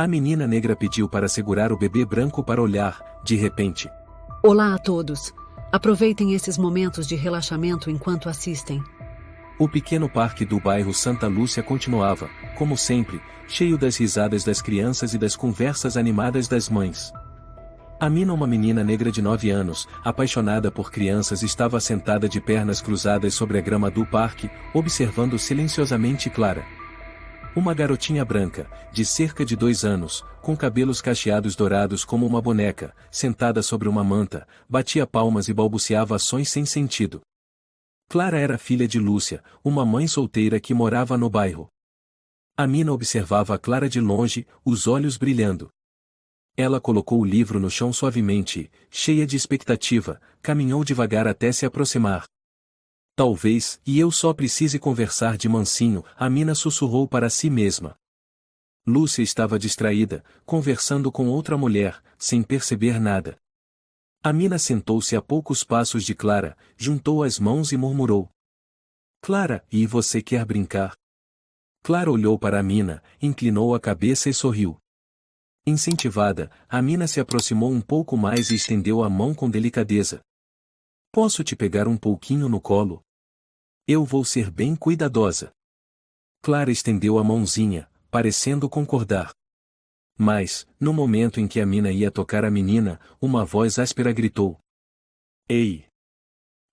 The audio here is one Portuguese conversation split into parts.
A menina negra pediu para segurar o bebê branco para olhar, de repente. Olá a todos. Aproveitem esses momentos de relaxamento enquanto assistem. O pequeno parque do bairro Santa Lúcia continuava, como sempre, cheio das risadas das crianças e das conversas animadas das mães. Amina, uma menina negra de 9 anos, apaixonada por crianças, estava sentada de pernas cruzadas sobre a grama do parque, observando silenciosamente Clara. Uma garotinha branca, de cerca de 2 anos, com cabelos cacheados dourados como uma boneca, sentada sobre uma manta, batia palmas e balbuciava ações sem sentido. Clara era filha de Lúcia, uma mãe solteira que morava no bairro. Amina observava a Clara de longe, os olhos brilhando. Ela colocou o livro no chão suavemente e, cheia de expectativa, caminhou devagar até se aproximar. Talvez, e eu só precise conversar de mansinho, Amina sussurrou para si mesma. Lúcia estava distraída, conversando com outra mulher, sem perceber nada. Amina sentou-se a poucos passos de Clara, juntou as mãos e murmurou. Clara, e você quer brincar? Clara olhou para Amina, inclinou a cabeça e sorriu. Incentivada, Amina se aproximou um pouco mais e estendeu a mão com delicadeza. Posso te pegar um pouquinho no colo? Eu vou ser bem cuidadosa. Clara estendeu a mãozinha, parecendo concordar. Mas, no momento em que Amina ia tocar a menina, uma voz áspera gritou. Ei!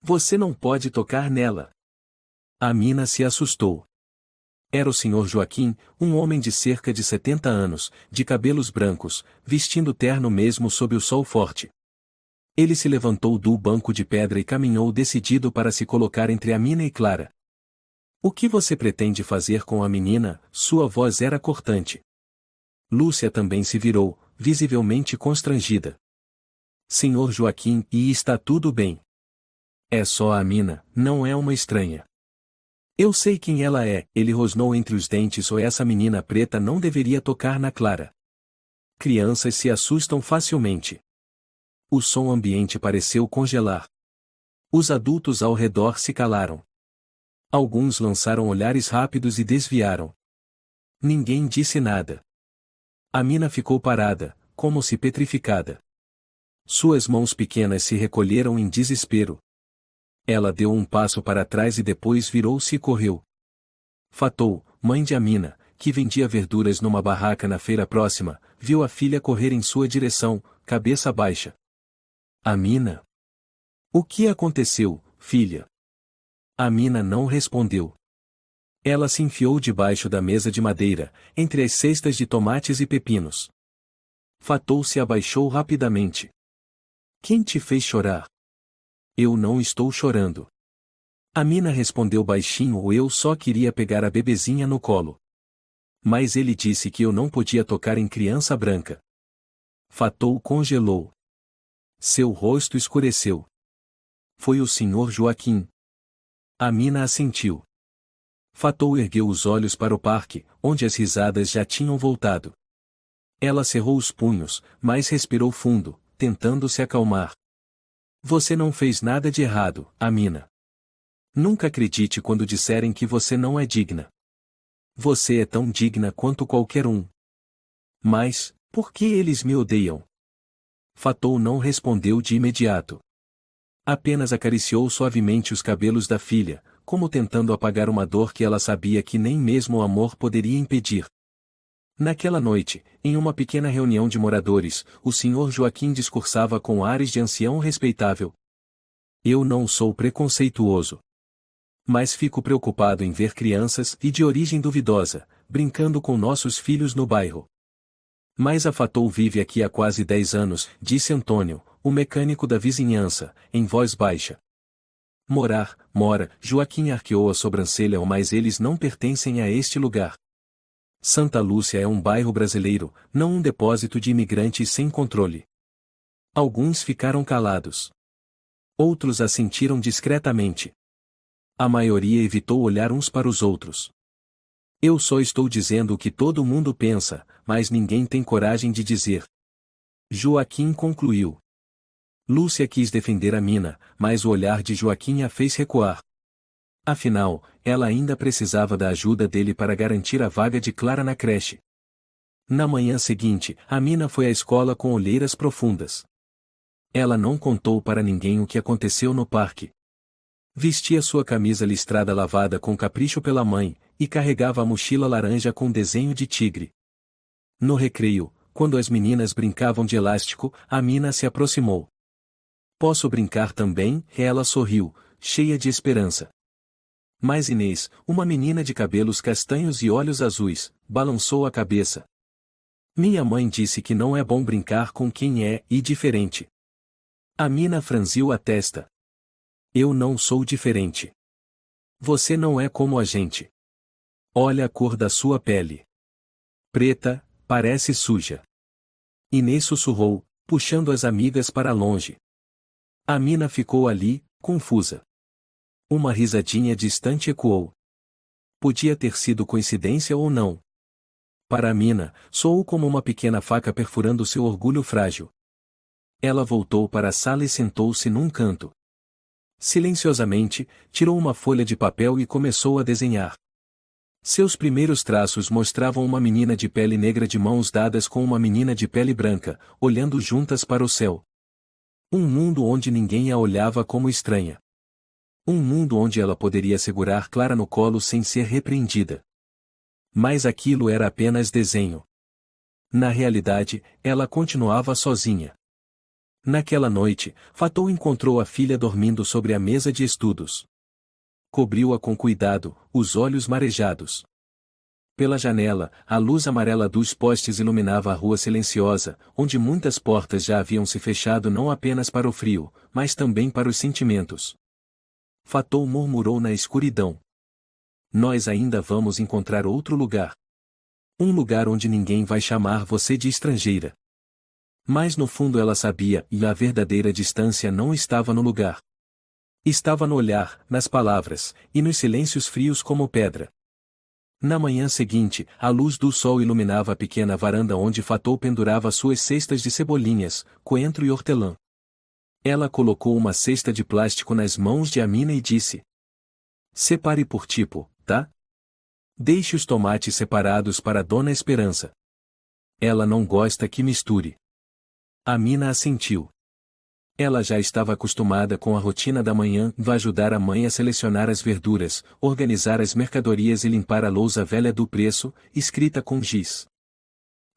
Você não pode tocar nela! Amina se assustou. Era o Sr. Joaquim, um homem de cerca de 70 anos, de cabelos brancos, vestindo terno mesmo sob o sol forte. Ele se levantou do banco de pedra e caminhou decidido para se colocar entre Amina e Clara. O que você pretende fazer com a menina? Sua voz era cortante. Lúcia também se virou, visivelmente constrangida. Senhor Joaquim, e está tudo bem. É só a Amina, não é uma estranha. Eu sei quem ela é, ele rosnou entre os dentes, ou essa menina preta não deveria tocar na Clara. Crianças se assustam facilmente. O som ambiente pareceu congelar. Os adultos ao redor se calaram. Alguns lançaram olhares rápidos e desviaram. Ninguém disse nada. Amina ficou parada, como se petrificada. Suas mãos pequenas se recolheram em desespero. Ela deu um passo para trás e depois virou-se e correu. Fatou, mãe de Amina, que vendia verduras numa barraca na feira próxima, viu a filha correr em sua direção, cabeça baixa. Amina? O que aconteceu, filha? Amina não respondeu. Ela se enfiou debaixo da mesa de madeira, entre as cestas de tomates e pepinos. Fatou se abaixou rapidamente. Quem te fez chorar? Eu não estou chorando. Amina respondeu baixinho, eu só queria pegar a bebezinha no colo. Mas ele disse que eu não podia tocar em criança branca. Fatou congelou. Seu rosto escureceu. Foi o Sr. Joaquim. Amina assentiu. Fatou ergueu os olhos para o parque, onde as risadas já tinham voltado. Ela cerrou os punhos, mas respirou fundo, tentando se acalmar. Você não fez nada de errado, Amina. Nunca acredite quando disserem que você não é digna. Você é tão digna quanto qualquer um. Mas, por que eles me odeiam? Fatou não respondeu de imediato. Apenas acariciou suavemente os cabelos da filha, como tentando apagar uma dor que ela sabia que nem mesmo o amor poderia impedir. Naquela noite, em uma pequena reunião de moradores, o Sr. Joaquim discursava com ares de ancião respeitável. Eu não sou preconceituoso. Mas fico preocupado em ver crianças, e de origem duvidosa, brincando com nossos filhos no bairro. Mas a Fatou vive aqui há quase 10 anos, disse Antônio, o mecânico da vizinhança, em voz baixa. Mora, Joaquim arqueou a sobrancelha, mas eles não pertencem a este lugar. Santa Lúcia é um bairro brasileiro, não um depósito de imigrantes sem controle. Alguns ficaram calados. Outros assentiram discretamente. A maioria evitou olhar uns para os outros. Eu só estou dizendo o que todo mundo pensa, mas ninguém tem coragem de dizer. Joaquim concluiu. Lúcia quis defender Amina, mas o olhar de Joaquim a fez recuar. Afinal, ela ainda precisava da ajuda dele para garantir a vaga de Clara na creche. Na manhã seguinte, Amina foi à escola com olheiras profundas. Ela não contou para ninguém o que aconteceu no parque. Vestia sua camisa listrada lavada com capricho pela mãe, e carregava a mochila laranja com desenho de tigre. No recreio, quando as meninas brincavam de elástico, Amina se aproximou. Posso brincar também? Ela sorriu, cheia de esperança. Mas Inês, uma menina de cabelos castanhos e olhos azuis, balançou a cabeça. Minha mãe disse que não é bom brincar com quem é diferente. Amina franziu a testa. Eu não sou diferente. Você não é como a gente. Olha a cor da sua pele. Preta, parece suja. Inês sussurrou, puxando as amigas para longe. Amina ficou ali, confusa. Uma risadinha distante ecoou. Podia ter sido coincidência ou não. Para Amina, soou como uma pequena faca perfurando seu orgulho frágil. Ela voltou para a sala e sentou-se num canto. Silenciosamente, tirou uma folha de papel e começou a desenhar. Seus primeiros traços mostravam uma menina de pele negra de mãos dadas com uma menina de pele branca, olhando juntas para o céu. Um mundo onde ninguém a olhava como estranha. Um mundo onde ela poderia segurar Clara no colo sem ser repreendida. Mas aquilo era apenas desenho. Na realidade, ela continuava sozinha. Naquela noite, Fatou encontrou a filha dormindo sobre a mesa de estudos. Cobriu-a com cuidado, os olhos marejados. Pela janela, a luz amarela dos postes iluminava a rua silenciosa, onde muitas portas já haviam se fechado não apenas para o frio, mas também para os sentimentos. Fatou murmurou na escuridão. Nós ainda vamos encontrar outro lugar. Um lugar onde ninguém vai chamar você de estrangeira. Mas no fundo ela sabia, e a verdadeira distância não estava no lugar. Estava no olhar, nas palavras, e nos silêncios frios como pedra. Na manhã seguinte, a luz do sol iluminava a pequena varanda onde Fatou pendurava suas cestas de cebolinhas, coentro e hortelã. Ela colocou uma cesta de plástico nas mãos de Amina e disse: separe por tipo, tá? Deixe os tomates separados para Dona Esperança. Ela não gosta que misture. Amina assentiu. Ela já estava acostumada com a rotina da manhã, vai ajudar a mãe a selecionar as verduras, organizar as mercadorias e limpar a lousa velha do preço, escrita com giz.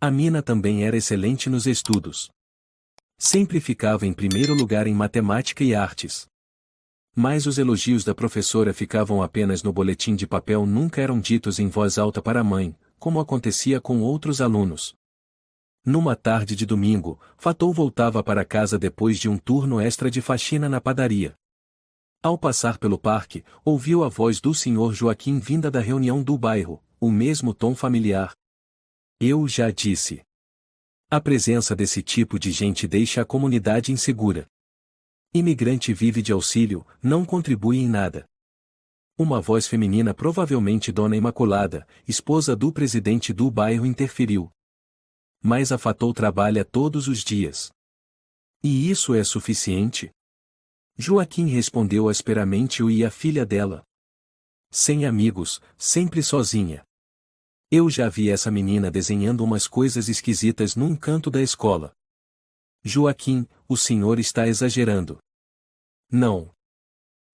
Amina também era excelente nos estudos. Sempre ficava em primeiro lugar em matemática e artes. Mas os elogios da professora ficavam apenas no boletim de papel, nunca eram ditos em voz alta para a mãe, como acontecia com outros alunos. Numa tarde de domingo, Fatou voltava para casa depois de um turno extra de faxina na padaria. Ao passar pelo parque, ouviu a voz do Sr. Joaquim vinda da reunião do bairro, o mesmo tom familiar. Eu já disse. A presença desse tipo de gente deixa a comunidade insegura. Imigrante vive de auxílio, não contribui em nada. Uma voz feminina, provavelmente Dona Imaculada, esposa do presidente do bairro, interferiu. Mas a Fatou trabalha todos os dias. E isso é suficiente? Joaquim respondeu asperamente e a filha dela. Sem amigos, sempre sozinha. Eu já vi essa menina desenhando umas coisas esquisitas num canto da escola. Joaquim, o senhor está exagerando. Não.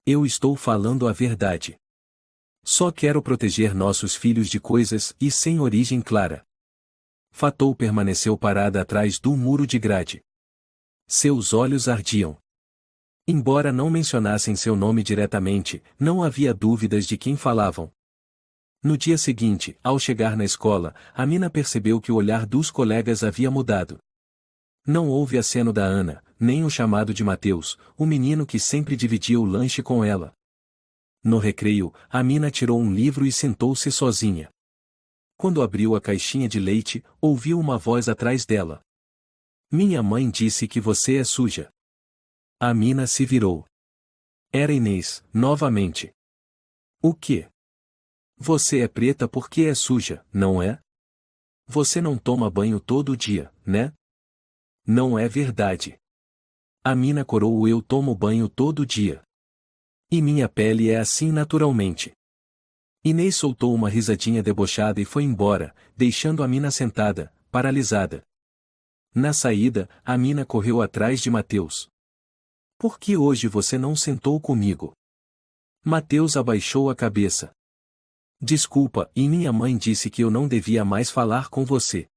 Eu estou falando a verdade. Só quero proteger nossos filhos de coisas e sem origem clara. Fatou permaneceu parada atrás do muro de grade. Seus olhos ardiam. Embora não mencionassem seu nome diretamente, não havia dúvidas de quem falavam. No dia seguinte, ao chegar na escola, Amina percebeu que o olhar dos colegas havia mudado. Não houve aceno da Ana, nem o chamado de Mateus, o menino que sempre dividia o lanche com ela. No recreio, Amina tirou um livro e sentou-se sozinha. Quando abriu a caixinha de leite, ouviu uma voz atrás dela. Minha mãe disse que você é suja. Amina se virou. Era Inês, novamente. O quê? Você é preta porque é suja, não é? Você não toma banho todo dia, né? Não é verdade. Amina corou. Eu tomo banho todo dia. E minha pele é assim naturalmente. Inês soltou uma risadinha debochada e foi embora, deixando Amina sentada, paralisada. Na saída, Amina correu atrás de Mateus. Por que hoje você não sentou comigo? Mateus abaixou a cabeça. Desculpa, e minha mãe disse que eu não devia mais falar com você.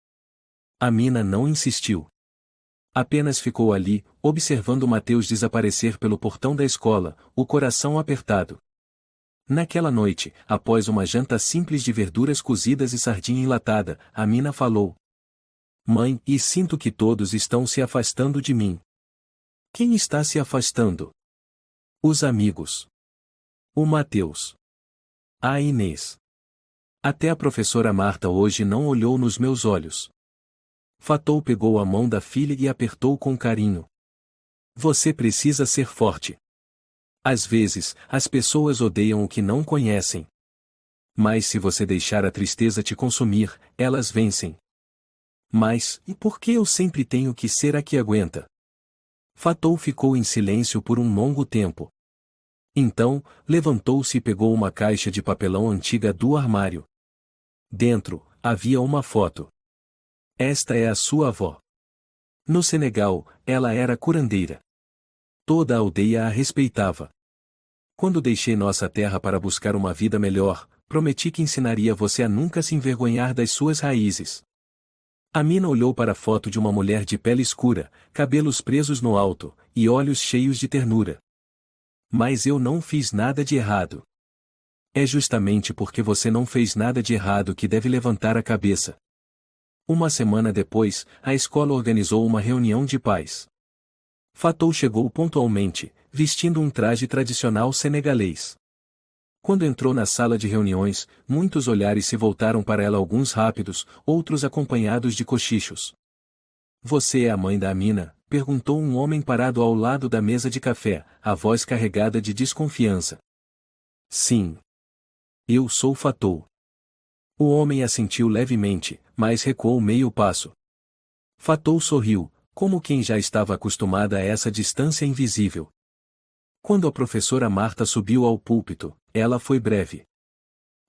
Amina não insistiu. Apenas ficou ali, observando Mateus desaparecer pelo portão da escola, o coração apertado. Naquela noite, após uma janta simples de verduras cozidas e sardinha enlatada, Amina falou: Mãe, e sinto que todos estão se afastando de mim. Quem está se afastando? Os amigos. O Mateus. A Inês. Até a professora Marta hoje não olhou nos meus olhos. Fatou pegou a mão da filha e apertou com carinho. Você precisa ser forte. Às vezes, as pessoas odeiam o que não conhecem. Mas se você deixar a tristeza te consumir, elas vencem. Mas, e por que eu sempre tenho que ser a que aguenta? Fatou ficou em silêncio por um longo tempo. Então, levantou-se e pegou uma caixa de papelão antiga do armário. Dentro, havia uma foto. Esta é a sua avó. No Senegal, ela era curandeira. Toda a aldeia a respeitava. Quando deixei nossa terra para buscar uma vida melhor, prometi que ensinaria você a nunca se envergonhar das suas raízes. Amina olhou para a foto de uma mulher de pele escura, cabelos presos no alto, e olhos cheios de ternura. Mas eu não fiz nada de errado. É justamente porque você não fez nada de errado que deve levantar a cabeça. Uma semana depois, a escola organizou uma reunião de pais. Fatou chegou pontualmente, vestindo um traje tradicional senegalês. Quando entrou na sala de reuniões, muitos olhares se voltaram para ela, alguns rápidos, outros acompanhados de cochichos. Você é a mãe da Amina? Perguntou um homem parado ao lado da mesa de café, a voz carregada de desconfiança. Sim. Eu sou Fatou. O homem assentiu levemente, mas recuou meio passo. Fatou sorriu, como quem já estava acostumada a essa distância invisível. Quando a professora Marta subiu ao púlpito, ela foi breve.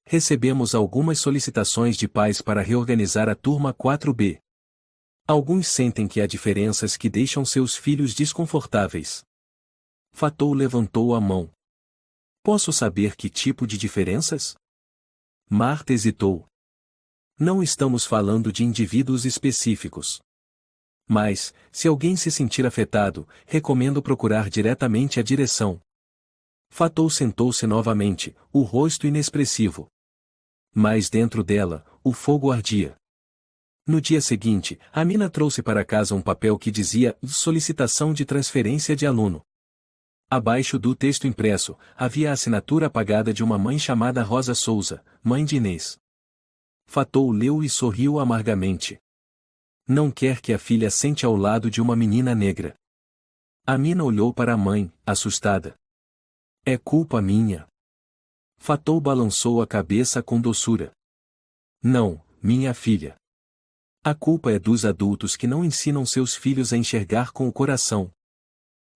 Recebemos algumas solicitações de pais para reorganizar a turma 4B. Alguns sentem que há diferenças que deixam seus filhos desconfortáveis. Fatou levantou a mão. Posso saber que tipo de diferenças? Marta hesitou. Não estamos falando de indivíduos específicos. Mas, se alguém se sentir afetado, recomendo procurar diretamente a direção. Fatou sentou-se novamente, o rosto inexpressivo. Mas dentro dela, o fogo ardia. No dia seguinte, Amina trouxe para casa um papel que dizia solicitação de transferência de aluno. Abaixo do texto impresso, havia a assinatura apagada de uma mãe chamada Rosa Souza, mãe de Inês. Fatou leu e sorriu amargamente. Não quer que a filha sente ao lado de uma menina negra. Amina olhou para a mãe, assustada. É culpa minha. Fatou balançou a cabeça com doçura. Não, minha filha. A culpa é dos adultos que não ensinam seus filhos a enxergar com o coração.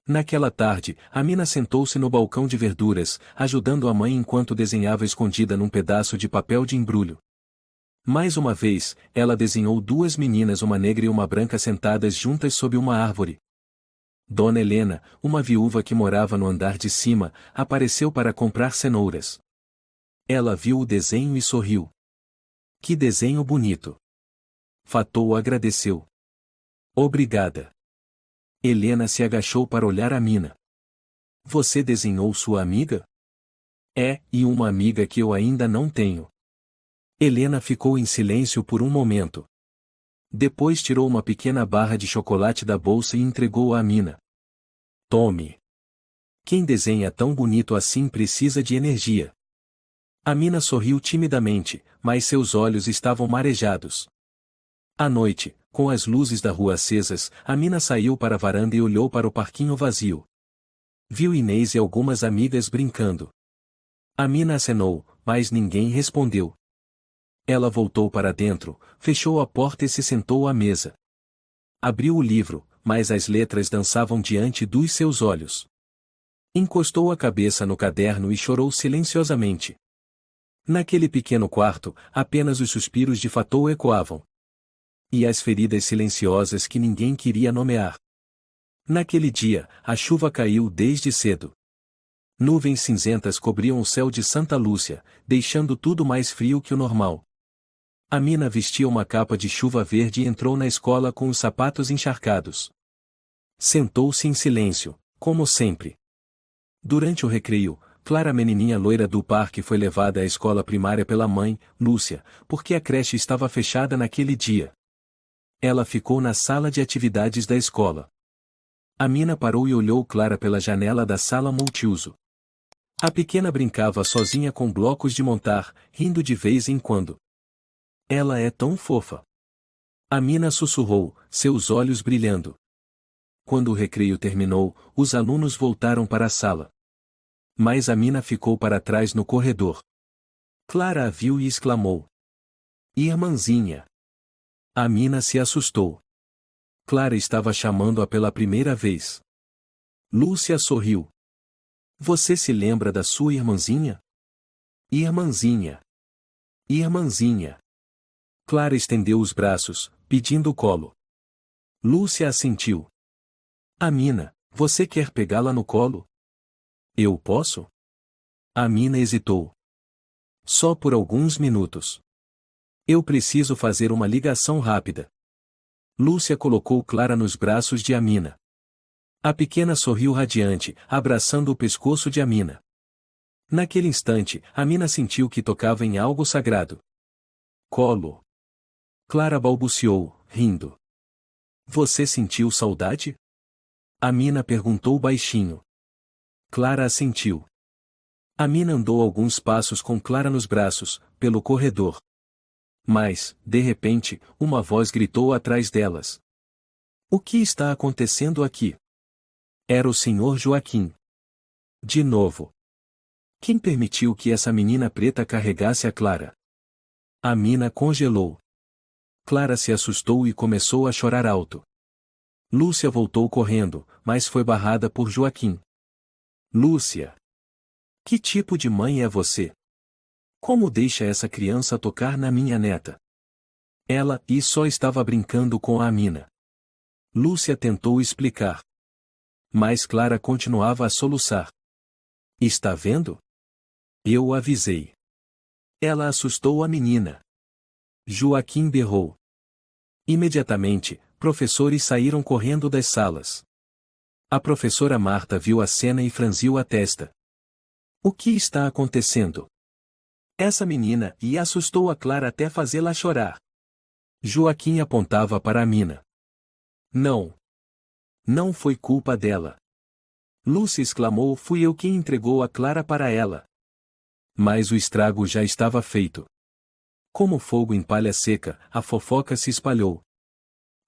Naquela tarde, Amina sentou-se no balcão de verduras, ajudando a mãe enquanto desenhava escondida num pedaço de papel de embrulho. Mais uma vez, ela desenhou duas meninas, uma negra e uma branca, sentadas juntas sob uma árvore. Dona Helena, uma viúva que morava no andar de cima, apareceu para comprar cenouras. Ela viu o desenho e sorriu. Que desenho bonito! Fatou agradeceu. Obrigada. Helena se agachou para olhar Amina. Você desenhou sua amiga? É, e uma amiga que eu ainda não tenho. Helena ficou em silêncio por um momento. Depois tirou uma pequena barra de chocolate da bolsa e entregou a Amina. Tome. Quem desenha tão bonito assim precisa de energia. Amina sorriu timidamente, mas seus olhos estavam marejados. À noite, com as luzes da rua acesas, Amina saiu para a varanda e olhou para o parquinho vazio. Viu Inês e algumas amigas brincando. Amina acenou, mas ninguém respondeu. Ela voltou para dentro, fechou a porta e se sentou à mesa. Abriu o livro, mas as letras dançavam diante dos seus olhos. Encostou a cabeça no caderno e chorou silenciosamente. Naquele pequeno quarto, apenas os suspiros de Fatou ecoavam. E as feridas silenciosas que ninguém queria nomear. Naquele dia, a chuva caiu desde cedo. Nuvens cinzentas cobriam o céu de Santa Lúcia, deixando tudo mais frio que o normal. Amina vestia uma capa de chuva verde e entrou na escola com os sapatos encharcados. Sentou-se em silêncio, como sempre. Durante o recreio, Clara, a menininha loira do parque, foi levada à escola primária pela mãe, Lúcia, porque a creche estava fechada naquele dia. Ela ficou na sala de atividades da escola. Amina parou e olhou Clara pela janela da sala multiuso. A pequena brincava sozinha com blocos de montar, rindo de vez em quando. Ela é tão fofa. Amina sussurrou, seus olhos brilhando. Quando o recreio terminou, os alunos voltaram para a sala. Mas Amina ficou para trás no corredor. Clara a viu e exclamou: Irmãzinha! Amina se assustou. Clara estava chamando-a pela primeira vez. Lúcia sorriu. Você se lembra da sua irmãzinha? Irmãzinha! Irmãzinha! Clara estendeu os braços, pedindo o colo. Lúcia assentiu. Amina, você quer pegá-la no colo? Eu posso? Amina hesitou. Só por alguns minutos. Eu preciso fazer uma ligação rápida. Lúcia colocou Clara nos braços de Amina. A pequena sorriu radiante, abraçando o pescoço de Amina. Naquele instante, Amina sentiu que tocava em algo sagrado. Colo. Clara balbuciou, rindo. Você sentiu saudade? Amina perguntou baixinho. Clara assentiu. Amina andou alguns passos com Clara nos braços, pelo corredor. Mas, de repente, uma voz gritou atrás delas. O que está acontecendo aqui? Era o Sr. Joaquim. De novo. Quem permitiu que essa menina preta carregasse a Clara? Amina congelou. Clara se assustou e começou a chorar alto. Lúcia voltou correndo, mas foi barrada por Joaquim. Lúcia! Que tipo de mãe é você? Como deixa essa criança tocar na minha neta? Ela só estava brincando com a Amina. Lúcia tentou explicar. Mas Clara continuava a soluçar. Está vendo? Eu avisei. Ela assustou a menina. Joaquim berrou. Imediatamente, professores saíram correndo das salas. A professora Marta viu a cena e franziu a testa. O que está acontecendo? Essa menina assustou a Clara até fazê-la chorar. Joaquim apontava para Amina. Não. Não foi culpa dela. Lúcia exclamou: fui eu quem entregou a Clara para ela. Mas o estrago já estava feito. Como fogo em palha seca, a fofoca se espalhou.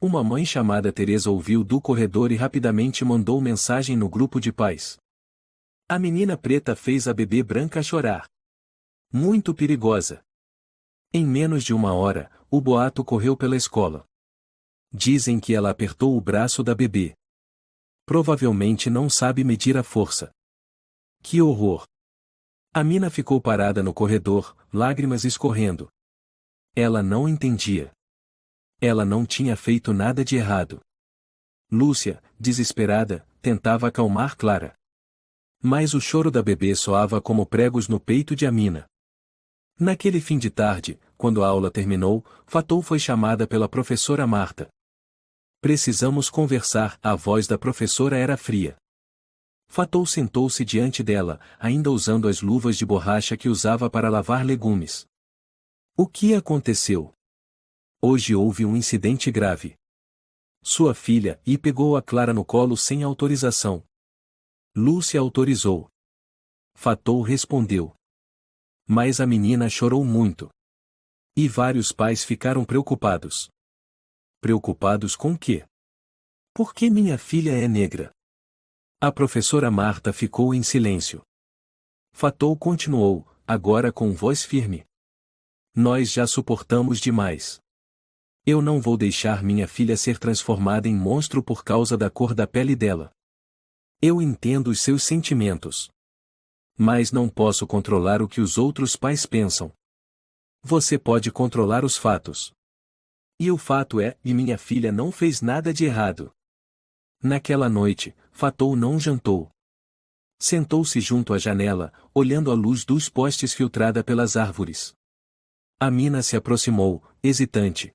Uma mãe chamada Teresa ouviu do corredor e rapidamente mandou mensagem no grupo de pais. A menina preta fez a bebê branca chorar. Muito perigosa. Em menos de uma hora, o boato correu pela escola. Dizem que ela apertou o braço da bebê. Provavelmente não sabe medir a força. Que horror! Amina ficou parada no corredor, lágrimas escorrendo. Ela não entendia. Ela não tinha feito nada de errado. Lúcia, desesperada, tentava acalmar Clara. Mas o choro da bebê soava como pregos no peito de Amina. Naquele fim de tarde, quando a aula terminou, Fatou foi chamada pela professora Marta. Precisamos conversar. A voz da professora era fria. Fatou sentou-se diante dela, ainda usando as luvas de borracha que usava para lavar legumes. O que aconteceu? Hoje houve um incidente grave. Sua filha pegou a Clara no colo sem autorização. Lúcia autorizou. Fatou respondeu. Mas a menina chorou muito. E vários pais ficaram preocupados. Preocupados com o quê? Por que minha filha é negra? A professora Marta ficou em silêncio. Fatou continuou, agora com voz firme. Nós já suportamos demais. Eu não vou deixar minha filha ser transformada em monstro por causa da cor da pele dela. Eu entendo os seus sentimentos. Mas não posso controlar o que os outros pais pensam. Você pode controlar os fatos. E o fato é, e minha filha não fez nada de errado. Naquela noite, Fatou não jantou. Sentou-se junto à janela, olhando a luz dos postes filtrada pelas árvores. Amina se aproximou, hesitante.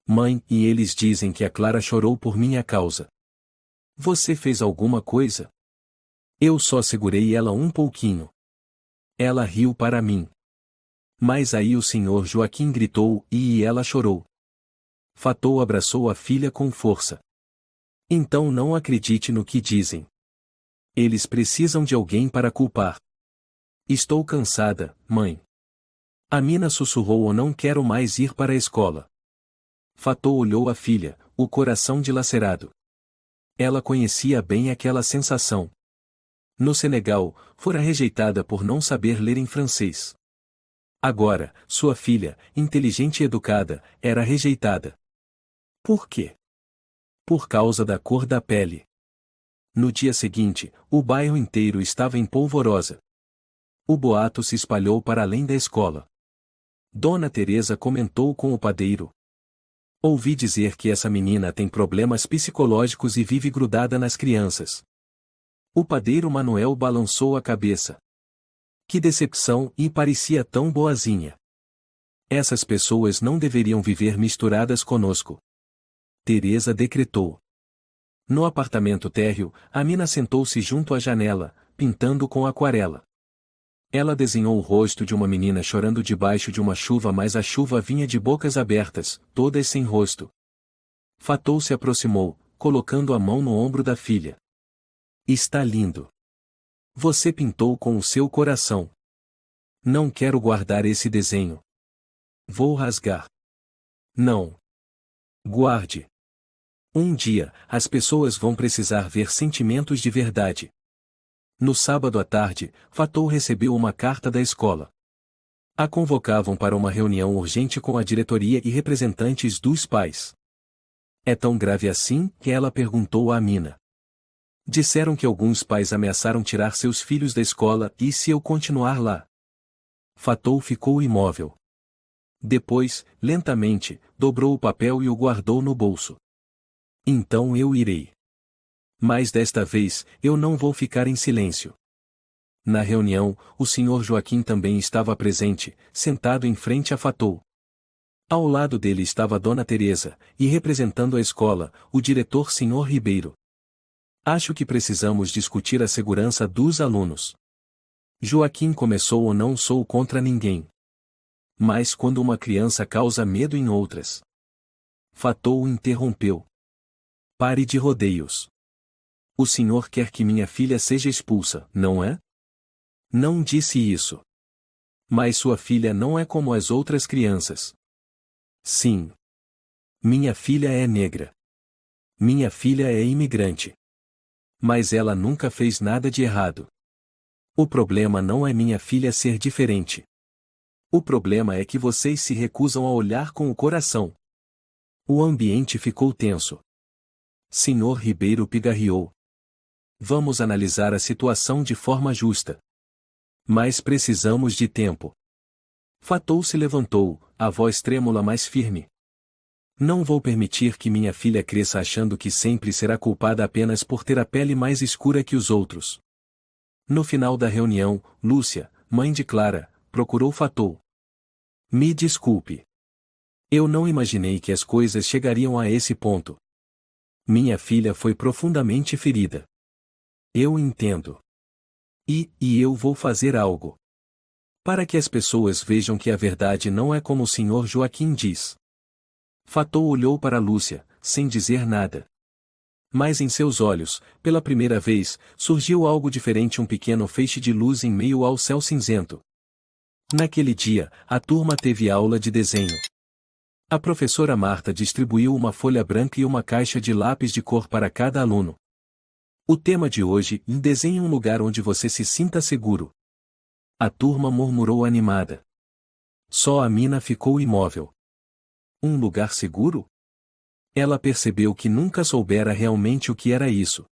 Mãe, e eles dizem que a Clara chorou por minha causa. Você fez alguma coisa? Eu só segurei ela um pouquinho. Ela riu para mim. Mas aí o senhor Joaquim gritou, e ela chorou. Fatou abraçou a filha com força. Então não acredite no que dizem. Eles precisam de alguém para culpar. Estou cansada, mãe. Amina sussurrou ou não quero mais ir para a escola. Fatou olhou a filha, o coração dilacerado. Ela conhecia bem aquela sensação. No Senegal, fora rejeitada por não saber ler em francês. Agora, sua filha, inteligente e educada, era rejeitada. Por quê? Por causa da cor da pele. No dia seguinte, o bairro inteiro estava em polvorosa. O boato se espalhou para além da escola. Dona Teresa comentou com o padeiro. Ouvi dizer que essa menina tem problemas psicológicos e vive grudada nas crianças. O padeiro Manuel balançou a cabeça. Que decepção, e parecia tão boazinha. Essas pessoas não deveriam viver misturadas conosco. Teresa decretou. No apartamento térreo, Amina sentou-se junto à janela, pintando com aquarela. Ela desenhou o rosto de uma menina chorando debaixo de uma chuva, mas a chuva vinha de bocas abertas, todas sem rosto. Fatou se aproximou, colocando a mão no ombro da filha. Está lindo. Você pintou com o seu coração. Não quero guardar esse desenho. Vou rasgar. Não. Guarde. Um dia, as pessoas vão precisar ver sentimentos de verdade. No sábado à tarde, Fatou recebeu uma carta da escola. A convocavam para uma reunião urgente com a diretoria e representantes dos pais. É tão grave assim? Que ela perguntou a Amina. Disseram que alguns pais ameaçaram tirar seus filhos da escola e se eu continuar lá. Fatou ficou imóvel. Depois, lentamente, dobrou o papel e o guardou no bolso. Então eu irei. Mas desta vez, eu não vou ficar em silêncio. Na reunião, o senhor Joaquim também estava presente, sentado em frente a Fatou. Ao lado dele estava Dona Teresa, e representando a escola, o diretor senhor Ribeiro. Acho que precisamos discutir a segurança dos alunos. Joaquim começou ou não sou contra ninguém. Mas quando uma criança causa medo em outras. Fatou o interrompeu. Pare de rodeios. O senhor quer que minha filha seja expulsa, não é? Não disse isso. Mas sua filha não é como as outras crianças. Sim. Minha filha é negra. Minha filha é imigrante. Mas ela nunca fez nada de errado. O problema não é minha filha ser diferente. O problema é que vocês se recusam a olhar com o coração. O ambiente ficou tenso. Senhor Ribeiro pigarreou. Vamos analisar a situação de forma justa. Mas precisamos de tempo. Fatou se levantou, a voz trêmula mais firme. Não vou permitir que minha filha cresça achando que sempre será culpada apenas por ter a pele mais escura que os outros. No final da reunião, Lúcia, mãe de Clara, procurou Fatou. Me desculpe. Eu não imaginei que as coisas chegariam a esse ponto. Minha filha foi profundamente ferida. Eu entendo. E eu vou fazer algo. Para que as pessoas vejam que a verdade não é como o senhor Joaquim diz. Fatou olhou para Lúcia, sem dizer nada. Mas em seus olhos, pela primeira vez, surgiu algo diferente, um pequeno feixe de luz em meio ao céu cinzento. Naquele dia, a turma teve aula de desenho. A professora Marta distribuiu uma folha branca e uma caixa de lápis de cor para cada aluno. O tema de hoje: desenhe um lugar onde você se sinta seguro. A turma murmurou animada. Só Amina ficou imóvel. Um lugar seguro? Ela percebeu que nunca soubera realmente o que era isso.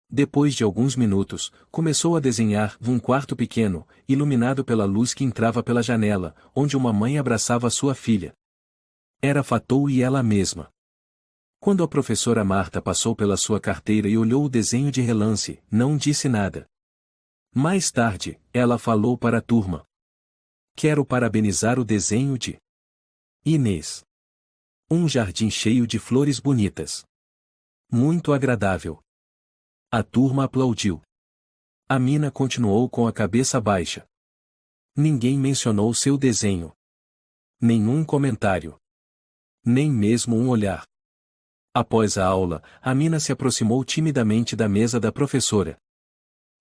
Depois de alguns minutos, começou a desenhar um quarto pequeno, iluminado pela luz que entrava pela janela, onde uma mãe abraçava sua filha. Era Fatou e ela mesma. Quando a professora Marta passou pela sua carteira e olhou o desenho de relance, não disse nada. Mais tarde, ela falou para a turma. Quero parabenizar o desenho de Inês. Um jardim cheio de flores bonitas. Muito agradável. A turma aplaudiu. A Mina continuou com a cabeça baixa. Ninguém mencionou seu desenho. Nenhum comentário. Nem mesmo um olhar. Após a aula, a Mina se aproximou timidamente da mesa da professora.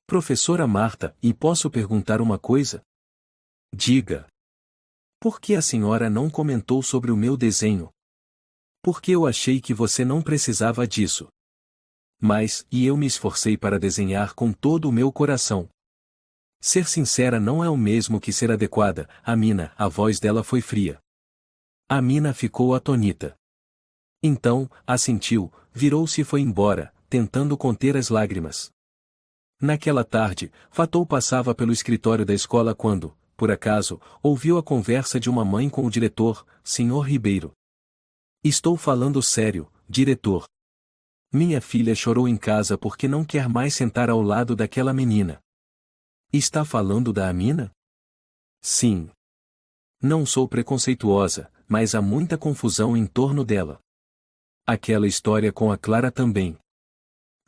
Professora Marta, e posso perguntar uma coisa? Diga. Por que a senhora não comentou sobre o meu desenho? Porque eu achei que você não precisava disso. Mas, e eu me esforcei para desenhar com todo o meu coração. Ser sincera não é o mesmo que ser adequada, a Mina, a voz dela foi fria. A Mina ficou atônita. Então, assentiu, virou-se e foi embora, tentando conter as lágrimas. Naquela tarde, Fatou passava pelo escritório da escola quando, por acaso, ouviu a conversa de uma mãe com o diretor, Sr. Ribeiro. Estou falando sério, diretor. Minha filha chorou em casa porque não quer mais sentar ao lado daquela menina. Está falando da Amina? Sim. Não sou preconceituosa, mas há muita confusão em torno dela. Aquela história com a Clara também.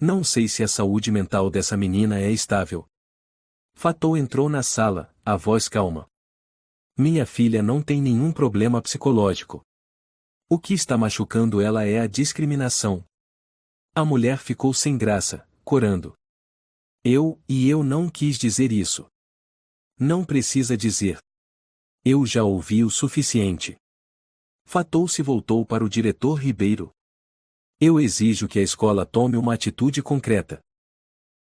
Não sei se a saúde mental dessa menina é estável. Fatou entrou na sala, a voz calma. Minha filha não tem nenhum problema psicológico. O que está machucando ela é a discriminação. A mulher ficou sem graça, corando. Eu não quis dizer isso. Não precisa dizer. Eu já ouvi o suficiente. Fatou se voltou para o diretor Ribeiro. Eu exijo que a escola tome uma atitude concreta.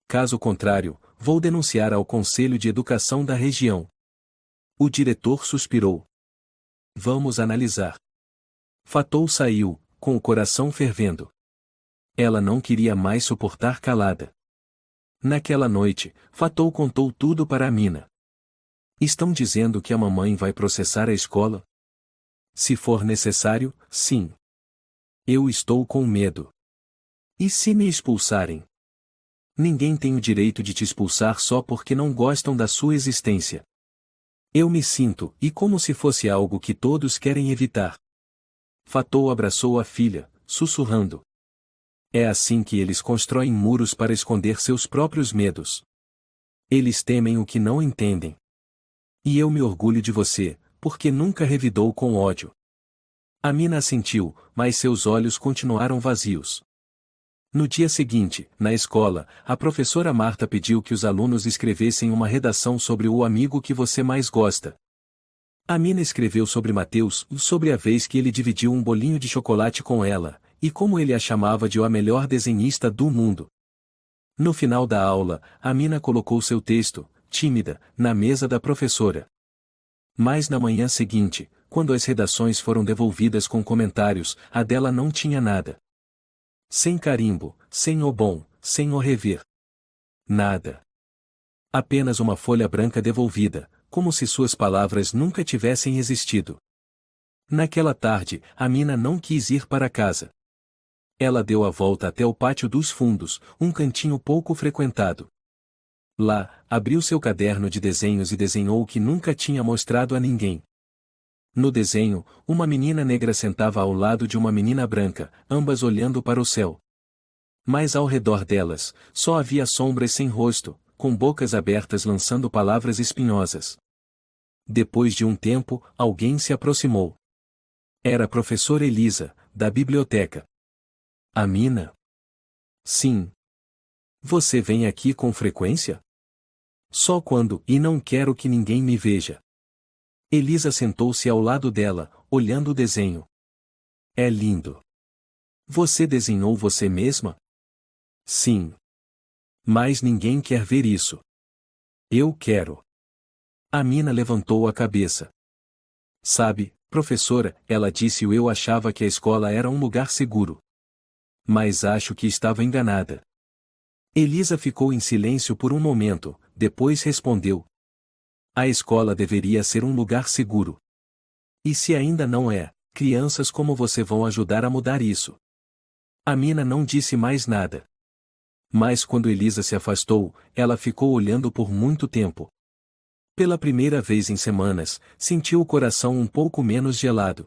Caso contrário, vou denunciar ao Conselho de Educação da região. O diretor suspirou. Vamos analisar. Fatou saiu, com o coração fervendo. Ela não queria mais suportar calada. Naquela noite, Fatou contou tudo para a Mina. Estão dizendo que a mamãe vai processar a escola? Se for necessário, sim. Eu estou com medo. E se me expulsarem? Ninguém tem o direito de te expulsar só porque não gostam da sua existência. Eu me sinto, e como se fosse algo que todos querem evitar. Fatou abraçou a filha, sussurrando. É assim que eles constroem muros para esconder seus próprios medos. Eles temem o que não entendem. E eu me orgulho de você, porque nunca revidou com ódio. A Mina assentiu, mas seus olhos continuaram vazios. No dia seguinte, na escola, a professora Marta pediu que os alunos escrevessem uma redação sobre o amigo que você mais gosta. A Mina escreveu sobre Mateus, sobre a vez que ele dividiu um bolinho de chocolate com ela, e como ele a chamava de a melhor desenhista do mundo. No final da aula, a Mina colocou seu texto, tímida, na mesa da professora. Mas na manhã seguinte, quando as redações foram devolvidas com comentários, a dela não tinha nada. Sem carimbo, sem o bom, sem o rever. Nada. Apenas uma folha branca devolvida, como se suas palavras nunca tivessem existido. Naquela tarde, a Mina não quis ir para casa. Ela deu a volta até o pátio dos fundos, um cantinho pouco frequentado. Lá, abriu seu caderno de desenhos e desenhou o que nunca tinha mostrado a ninguém. No desenho, uma menina negra sentava ao lado de uma menina branca, ambas olhando para o céu. Mas ao redor delas, só havia sombras sem rosto, com bocas abertas lançando palavras espinhosas. Depois de um tempo, alguém se aproximou. Era a professora Elisa, da biblioteca. A Mina? Sim. Você vem aqui com frequência? Só quando, e não quero que ninguém me veja. Elisa sentou-se ao lado dela, olhando o desenho. É lindo. Você desenhou você mesma? Sim. Mas ninguém quer ver isso. Eu quero. A Mina levantou a cabeça. Sabe, professora, ela disse eu achava que a escola era um lugar seguro. Mas acho que estava enganada. Elisa ficou em silêncio por um momento, depois respondeu. A escola deveria ser um lugar seguro. E se ainda não é, crianças como você vão ajudar a mudar isso. Amina não disse mais nada. Mas quando Elisa se afastou, ela ficou olhando por muito tempo. Pela primeira vez em semanas, sentiu o coração um pouco menos gelado.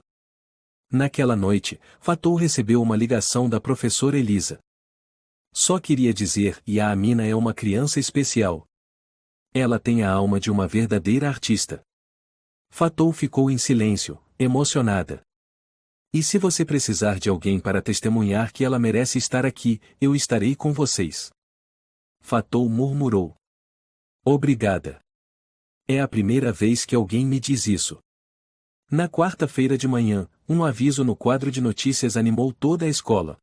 Naquela noite, Fatou recebeu uma ligação da professora Elisa. Só queria dizer, e a Amina é uma criança especial. Ela tem a alma de uma verdadeira artista. Fatou ficou em silêncio, emocionada. E se você precisar de alguém para testemunhar que ela merece estar aqui, eu estarei com vocês. Fatou murmurou. Obrigada. É a primeira vez que alguém me diz isso. Na quarta-feira de manhã, um aviso no quadro de notícias animou toda a escola.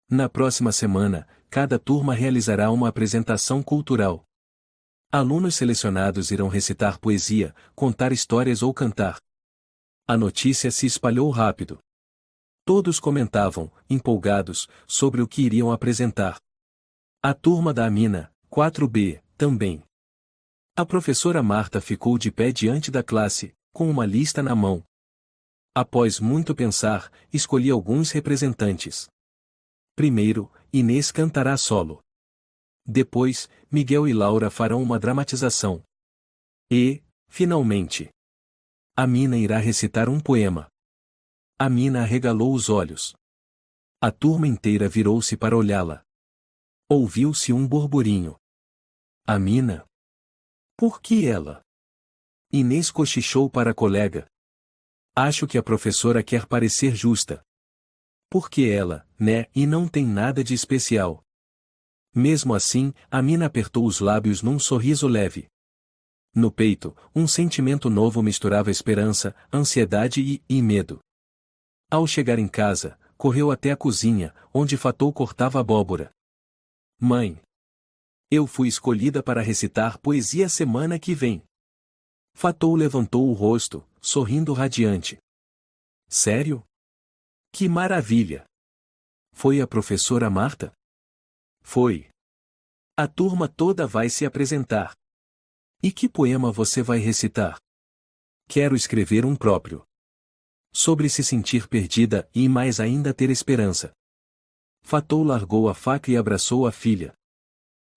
Na próxima semana, cada turma realizará uma apresentação cultural. Alunos selecionados irão recitar poesia, contar histórias ou cantar. A notícia se espalhou rápido. Todos comentavam, empolgados, sobre o que iriam apresentar. A turma da Amina, 4B, também. A professora Marta ficou de pé diante da classe, com uma lista na mão. Após muito pensar, escolhi alguns representantes. Primeiro, Inês cantará solo. Depois, Miguel e Laura farão uma dramatização. E, finalmente, Amina irá recitar um poema. Amina arregalou os olhos. A turma inteira virou-se para olhá-la. Ouviu-se um burburinho. Amina? Por que ela? Inês cochichou para a colega. Acho que a professora quer parecer justa. Porque ela, né, e não tem nada de especial. Mesmo assim, Amina apertou os lábios num sorriso leve. No peito, um sentimento novo misturava esperança, ansiedade e medo. Ao chegar em casa, correu até a cozinha, onde Fatou cortava abóbora. Mãe! Eu fui escolhida para recitar poesia semana que vem. Fatou levantou o rosto, sorrindo radiante. Sério? Que maravilha! Foi a professora Marta? Foi. A turma toda vai se apresentar. E que poema você vai recitar? Quero escrever um próprio. Sobre se sentir perdida e mais ainda ter esperança. Fatou largou a faca e abraçou a filha.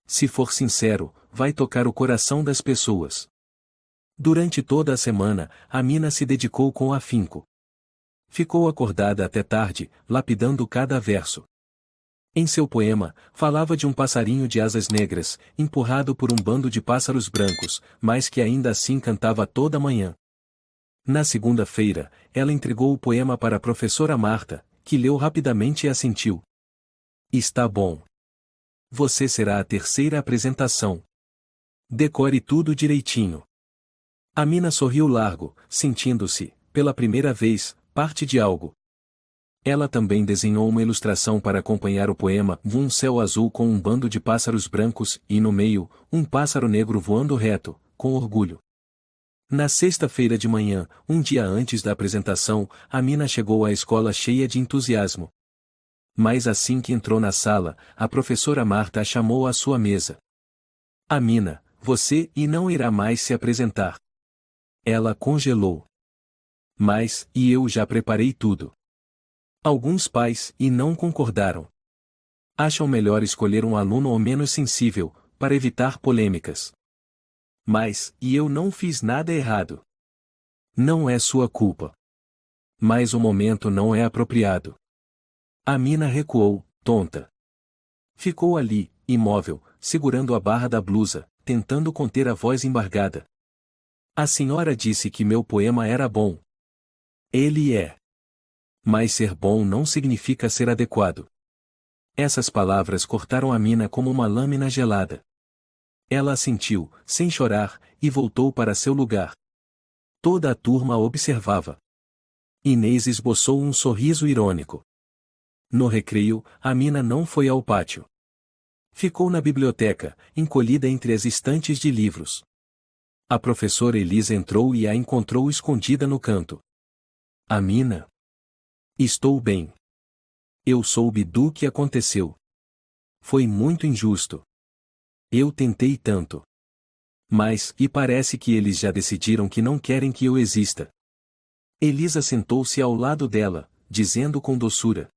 Se for sincero, vai tocar o coração das pessoas. Durante toda a semana, Amina se dedicou com afinco. Ficou acordada até tarde, lapidando cada verso. Em seu poema, falava de um passarinho de asas negras, empurrado por um bando de pássaros brancos, mas que ainda assim cantava toda manhã. Na segunda-feira, ela entregou o poema para a professora Marta, que leu rapidamente e assentiu. Está bom. Você será a terceira apresentação. Decore tudo direitinho. Amina sorriu largo, sentindo-se, pela primeira vez, parte de algo. Ela também desenhou uma ilustração para acompanhar o poema, um céu azul com um bando de pássaros brancos, e no meio, um pássaro negro voando reto, com orgulho. Na sexta-feira de manhã, um dia antes da apresentação, Amina chegou à escola cheia de entusiasmo. Mas assim que entrou na sala, a professora Marta a chamou à sua mesa. Amina, você não irá mais se apresentar. Ela congelou. Mas, eu já preparei tudo. Alguns pais não concordaram. Acham melhor escolher um aluno ou menos sensível, para evitar polêmicas. Mas, eu não fiz nada errado. Não é sua culpa. Mas o momento não é apropriado. Amina recuou, tonta. Ficou ali, imóvel, segurando a barra da blusa, tentando conter a voz embargada. A senhora disse que meu poema era bom. Ele é. Mas ser bom não significa ser adequado. Essas palavras cortaram Amina como uma lâmina gelada. Ela assentiu, sem chorar, e voltou para seu lugar. Toda a turma a observava. Inês esboçou um sorriso irônico. No recreio, Amina não foi ao pátio. Ficou na biblioteca, encolhida entre as estantes de livros. A professora Elisa entrou e a encontrou escondida no canto. Amina? Estou bem. Eu soube do que aconteceu. Foi muito injusto. Eu tentei tanto. Mas, parece que eles já decidiram que não querem que eu exista. Elisa sentou-se ao lado dela, dizendo com doçura: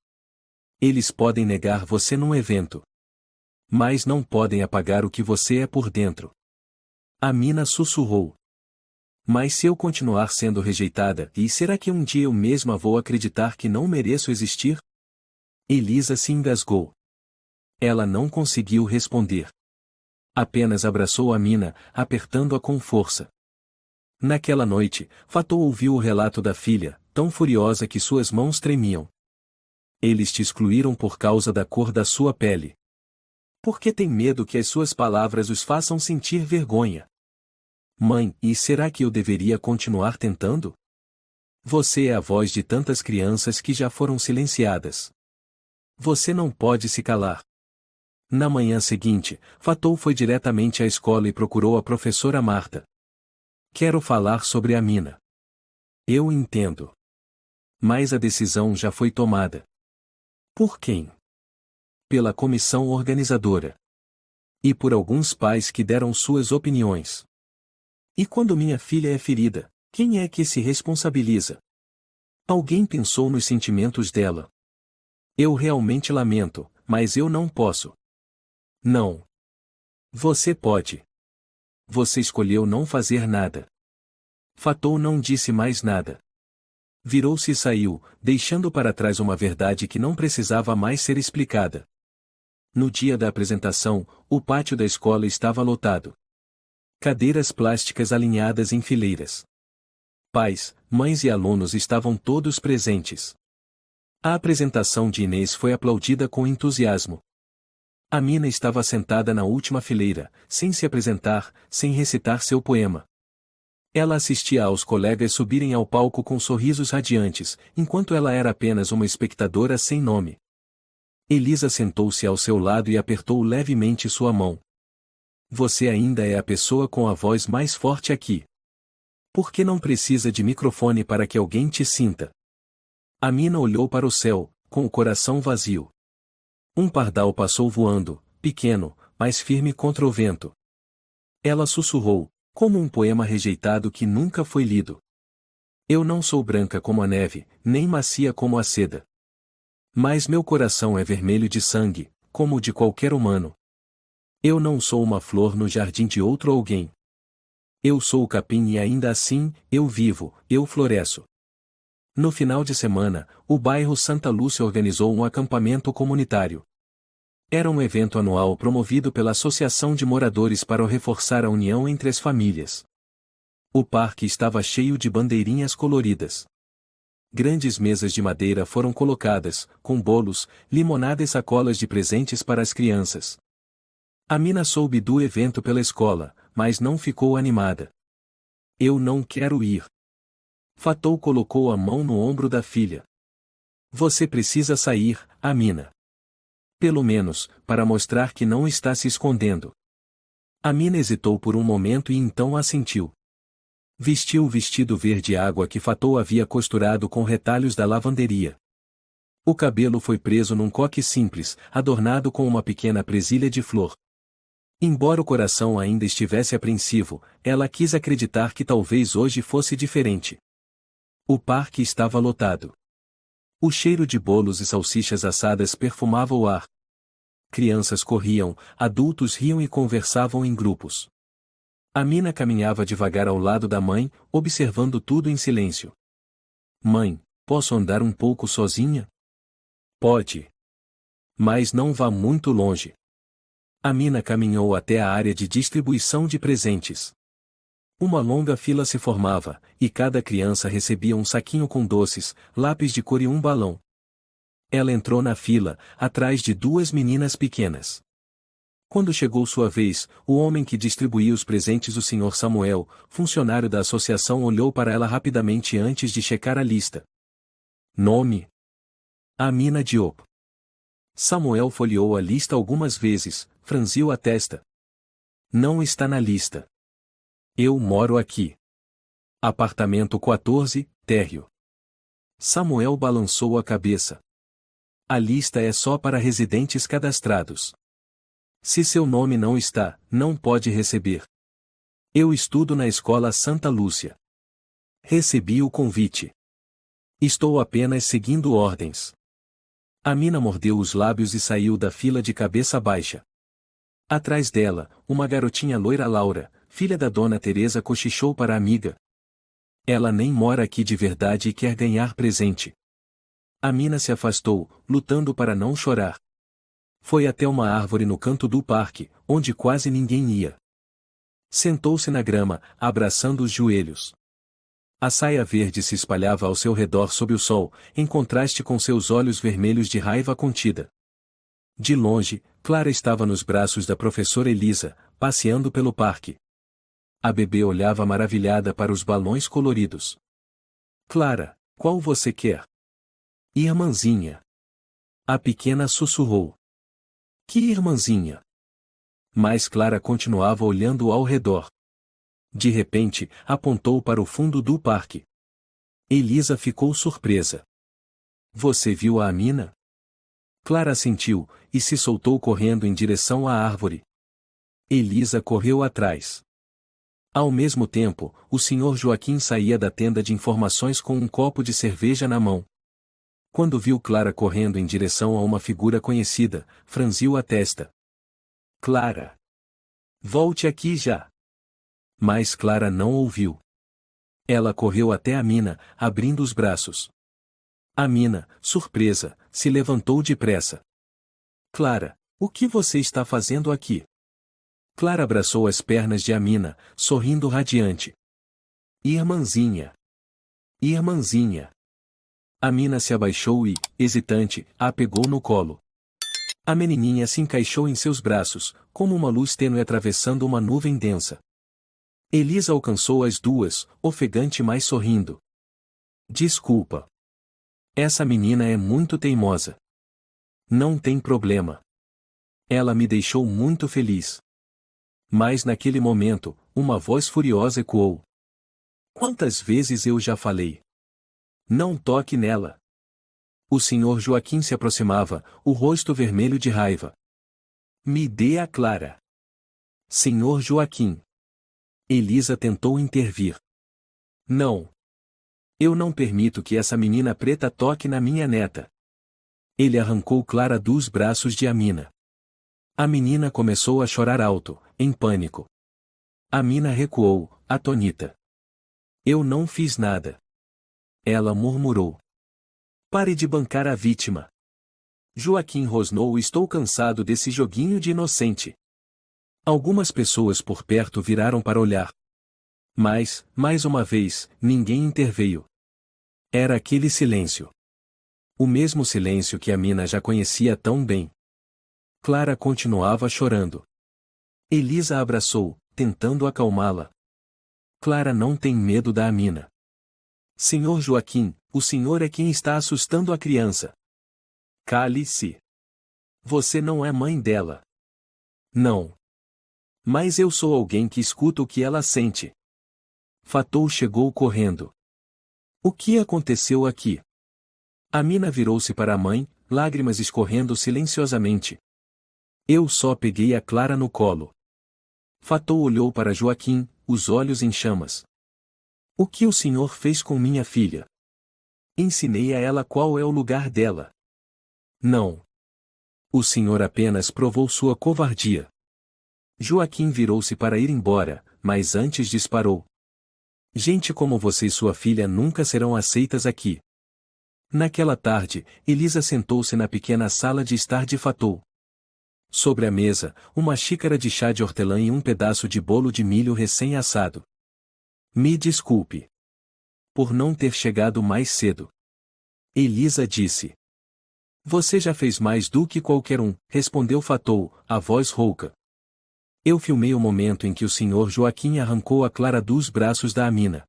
eles podem negar você num evento, mas não podem apagar o que você é por dentro. Amina sussurrou: mas se eu continuar sendo rejeitada, e será que um dia eu mesma vou acreditar que não mereço existir? Elisa se engasgou. Ela não conseguiu responder. Apenas abraçou Amina, apertando-a com força. Naquela noite, Fatou ouviu o relato da filha, tão furiosa que suas mãos tremiam. Eles te excluíram por causa da cor da sua pele. Porque tem medo que as suas palavras os façam sentir vergonha. Mãe, e será que eu deveria continuar tentando? Você é a voz de tantas crianças que já foram silenciadas. Você não pode se calar. Na manhã seguinte, Fatou foi diretamente à escola e procurou a professora Marta. Quero falar sobre Amina. Eu entendo. Mas a decisão já foi tomada. Por quem? Pela comissão organizadora. E por alguns pais que deram suas opiniões. E quando minha filha é ferida, quem é que se responsabiliza? Alguém pensou nos sentimentos dela. Eu realmente lamento, mas eu não posso. Não. Você pode. Você escolheu não fazer nada. Fatou não disse mais nada. Virou-se e saiu, deixando para trás uma verdade que não precisava mais ser explicada. No dia da apresentação, o pátio da escola estava lotado. Cadeiras plásticas alinhadas em fileiras. Pais, mães e alunos estavam todos presentes. A apresentação de Inês foi aplaudida com entusiasmo. Amina estava sentada na última fileira, sem se apresentar, sem recitar seu poema. Ela assistia aos colegas subirem ao palco com sorrisos radiantes, enquanto ela era apenas uma espectadora sem nome. Elisa sentou-se ao seu lado e apertou levemente sua mão. Você ainda é a pessoa com a voz mais forte aqui. Por que não precisa de microfone para que alguém te sinta? Amina olhou para o céu, com o coração vazio. Um pardal passou voando, pequeno, mas firme contra o vento. Ela sussurrou, como um poema rejeitado que nunca foi lido. Eu não sou branca como a neve, nem macia como a seda. Mas meu coração é vermelho de sangue, como o de qualquer humano. Eu não sou uma flor no jardim de outro alguém. Eu sou o capim e ainda assim, eu vivo, eu floresço. No final de semana, o bairro Santa Lúcia organizou um acampamento comunitário. Era um evento anual promovido pela Associação de Moradores para reforçar a união entre as famílias. O parque estava cheio de bandeirinhas coloridas. Grandes mesas de madeira foram colocadas, com bolos, limonada e sacolas de presentes para as crianças. Amina soube do evento pela escola, mas não ficou animada. Eu não quero ir. Fatou colocou a mão no ombro da filha. Você precisa sair, Amina. Pelo menos, para mostrar que não está se escondendo. Amina hesitou por um momento e então assentiu. Vestiu o vestido verde água que Fatou havia costurado com retalhos da lavanderia. O cabelo foi preso num coque simples, adornado com uma pequena presilha de flor. Embora o coração ainda estivesse apreensivo, ela quis acreditar que talvez hoje fosse diferente. O parque estava lotado. O cheiro de bolos e salsichas assadas perfumava o ar. Crianças corriam, adultos riam e conversavam em grupos. Amina caminhava devagar ao lado da mãe, observando tudo em silêncio. Mãe, posso andar um pouco sozinha? Pode. Mas não vá muito longe. Amina caminhou até a área de distribuição de presentes. Uma longa fila se formava, e cada criança recebia um saquinho com doces, lápis de cor e um balão. Ela entrou na fila, atrás de duas meninas pequenas. Quando chegou sua vez, o homem que distribuía os presentes, o Sr. Samuel, funcionário da associação, olhou para ela rapidamente antes de checar a lista. Nome: Amina Diop. Samuel folheou a lista algumas vezes, franziu a testa. Não está na lista. Eu moro aqui. Apartamento 14, térreo. Samuel balançou a cabeça. A lista é só para residentes cadastrados. Se seu nome não está, não pode receber. Eu estudo na escola Santa Lúcia. Recebi o convite. Estou apenas seguindo ordens. Amina mordeu os lábios e saiu da fila de cabeça baixa. Atrás dela, uma garotinha loira Laura, filha da dona Teresa, cochichou para a amiga. Ela nem mora aqui de verdade e quer ganhar presente. Amina se afastou, lutando para não chorar. Foi até uma árvore no canto do parque, onde quase ninguém ia. Sentou-se na grama, abraçando os joelhos. A saia verde se espalhava ao seu redor sob o sol, em contraste com seus olhos vermelhos de raiva contida. De longe, Clara estava nos braços da professora Elisa, passeando pelo parque. A bebê olhava maravilhada para os balões coloridos. Clara, qual você quer? Irmãzinha. A pequena sussurrou. Que irmãzinha? Mas Clara continuava olhando ao redor. De repente, apontou para o fundo do parque. Elisa ficou surpresa. Você viu a Amina? Clara assentiu, e se soltou correndo em direção à árvore. Elisa correu atrás. Ao mesmo tempo, o Sr. Joaquim saía da tenda de informações com um copo de cerveja na mão. Quando viu Clara correndo em direção a uma figura conhecida, franziu a testa. Clara! Volte aqui já! Mas Clara não ouviu. Ela correu até Amina, abrindo os braços. Amina, surpresa, se levantou depressa. Clara, o que você está fazendo aqui? Clara abraçou as pernas de Amina, sorrindo radiante. Irmãzinha! Irmãzinha! Amina se abaixou e, hesitante, a pegou no colo. A menininha se encaixou em seus braços, como uma luz tênue atravessando uma nuvem densa. Elisa alcançou as duas, ofegante mas sorrindo. Desculpa. Essa menina é muito teimosa. Não tem problema. Ela me deixou muito feliz. Mas naquele momento, uma voz furiosa ecoou. Quantas vezes eu já falei? Não toque nela. O Sr. Joaquim se aproximava, o rosto vermelho de raiva. Me dê a Clara. Sr. Joaquim. Elisa tentou intervir. Não. Eu não permito que essa menina preta toque na minha neta. Ele arrancou Clara dos braços de Amina. A menina começou a chorar alto, em pânico. Amina recuou, atônita. Eu não fiz nada. Ela murmurou. Pare de bancar a vítima. Joaquim rosnou. Estou cansado desse joguinho de inocente. Algumas pessoas por perto viraram para olhar. Mas, mais uma vez, ninguém interveio. Era aquele silêncio. O mesmo silêncio que Amina já conhecia tão bem. Clara continuava chorando. Elisa a abraçou, tentando acalmá-la. Clara não tem medo da Amina. Senhor Joaquim, o senhor é quem está assustando a criança. Cale-se. Você não é mãe dela. Não. Mas eu sou alguém que escuta o que ela sente. Fatou chegou correndo. O que aconteceu aqui? Amina virou-se para a mãe, lágrimas escorrendo silenciosamente. Eu só peguei a Clara no colo. Fatou olhou para Joaquim, os olhos em chamas. O que o senhor fez com minha filha? Ensinei a ela qual é o lugar dela. Não. O senhor apenas provou sua covardia. Joaquim virou-se para ir embora, mas antes disparou. Gente como você e sua filha nunca serão aceitas aqui. Naquela tarde, Elisa sentou-se na pequena sala de estar de Fatou. Sobre a mesa, uma xícara de chá de hortelã e um pedaço de bolo de milho recém-assado. Me desculpe. Por não ter chegado mais cedo. Elisa disse. Você já fez mais do que qualquer um, respondeu Fatou, a voz rouca. Eu filmei o momento em que o Sr. Joaquim arrancou a Clara dos braços da Amina.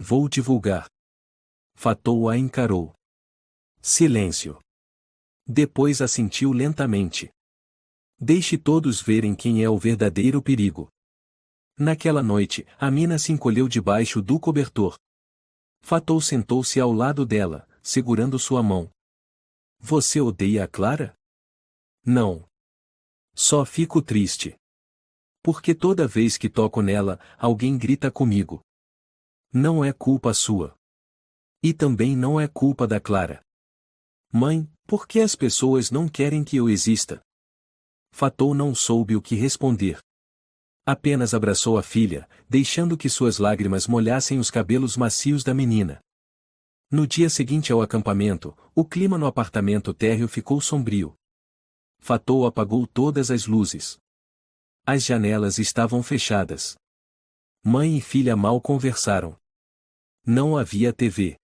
Vou divulgar. Fatou a encarou. Silêncio. Depois assentiu lentamente. Deixe todos verem quem é o verdadeiro perigo. Naquela noite, Amina se encolheu debaixo do cobertor. Fatou sentou-se ao lado dela, segurando sua mão. Você odeia a Clara? Não. Só fico triste. Porque toda vez que toco nela, alguém grita comigo. Não é culpa sua. E também não é culpa da Clara. Mãe, por que as pessoas não querem que eu exista? Fatou não soube o que responder. Apenas abraçou a filha, deixando que suas lágrimas molhassem os cabelos macios da menina. No dia seguinte ao acampamento, o clima no apartamento térreo ficou sombrio. Fatou apagou todas as luzes. As janelas estavam fechadas. Mãe e filha mal conversaram. Não havia TV.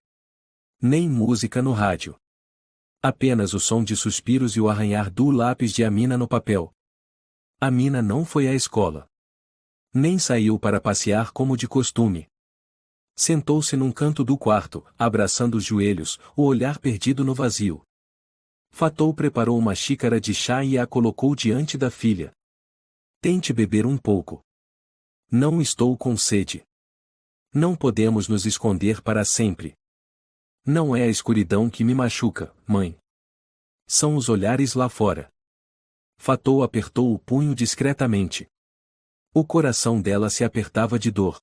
Nem música no rádio. Apenas o som de suspiros e o arranhar do lápis de Amina no papel. Amina não foi à escola. Nem saiu para passear como de costume. Sentou-se num canto do quarto, abraçando os joelhos, o olhar perdido no vazio. Fatou preparou uma xícara de chá e a colocou diante da filha. Tente beber um pouco. Não estou com sede. Não podemos nos esconder para sempre. Não é a escuridão que me machuca, mãe. São os olhares lá fora. Fatou apertou o punho discretamente. O coração dela se apertava de dor.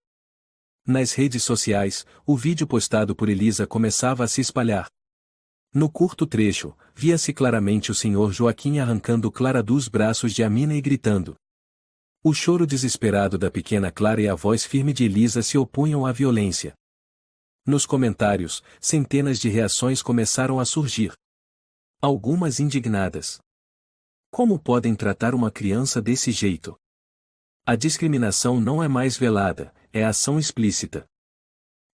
Nas redes sociais, o vídeo postado por Elisa começava a se espalhar. No curto trecho, via-se claramente o senhor Joaquim arrancando Clara dos braços de Amina e gritando. O choro desesperado da pequena Clara e a voz firme de Elisa se opunham à violência. Nos comentários, centenas de reações começaram a surgir. Algumas indignadas. Como podem tratar uma criança desse jeito? A discriminação não é mais velada, é ação explícita.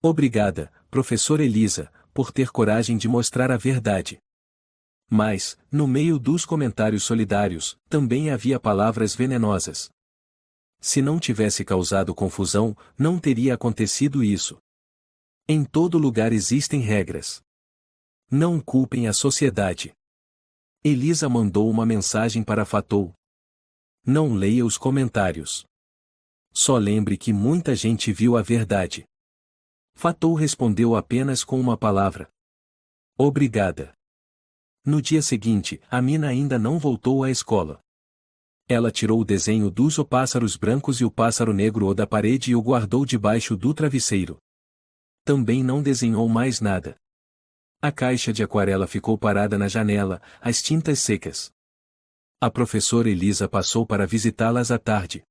Obrigada, professora Elisa, por ter coragem de mostrar a verdade. Mas, no meio dos comentários solidários, também havia palavras venenosas. Se não tivesse causado confusão, não teria acontecido isso. Em todo lugar existem regras. Não culpem a sociedade. Elisa mandou uma mensagem para Fatou. Não leia os comentários. Só lembre que muita gente viu a verdade. Fatou respondeu apenas com uma palavra. Obrigada. No dia seguinte, Amina ainda não voltou à escola. Ela tirou o desenho dos pássaros brancos e o pássaro negro da parede e o guardou debaixo do travesseiro. Também não desenhou mais nada. A caixa de aquarela ficou parada na janela, as tintas secas. A professora Elisa passou para visitá-las à tarde.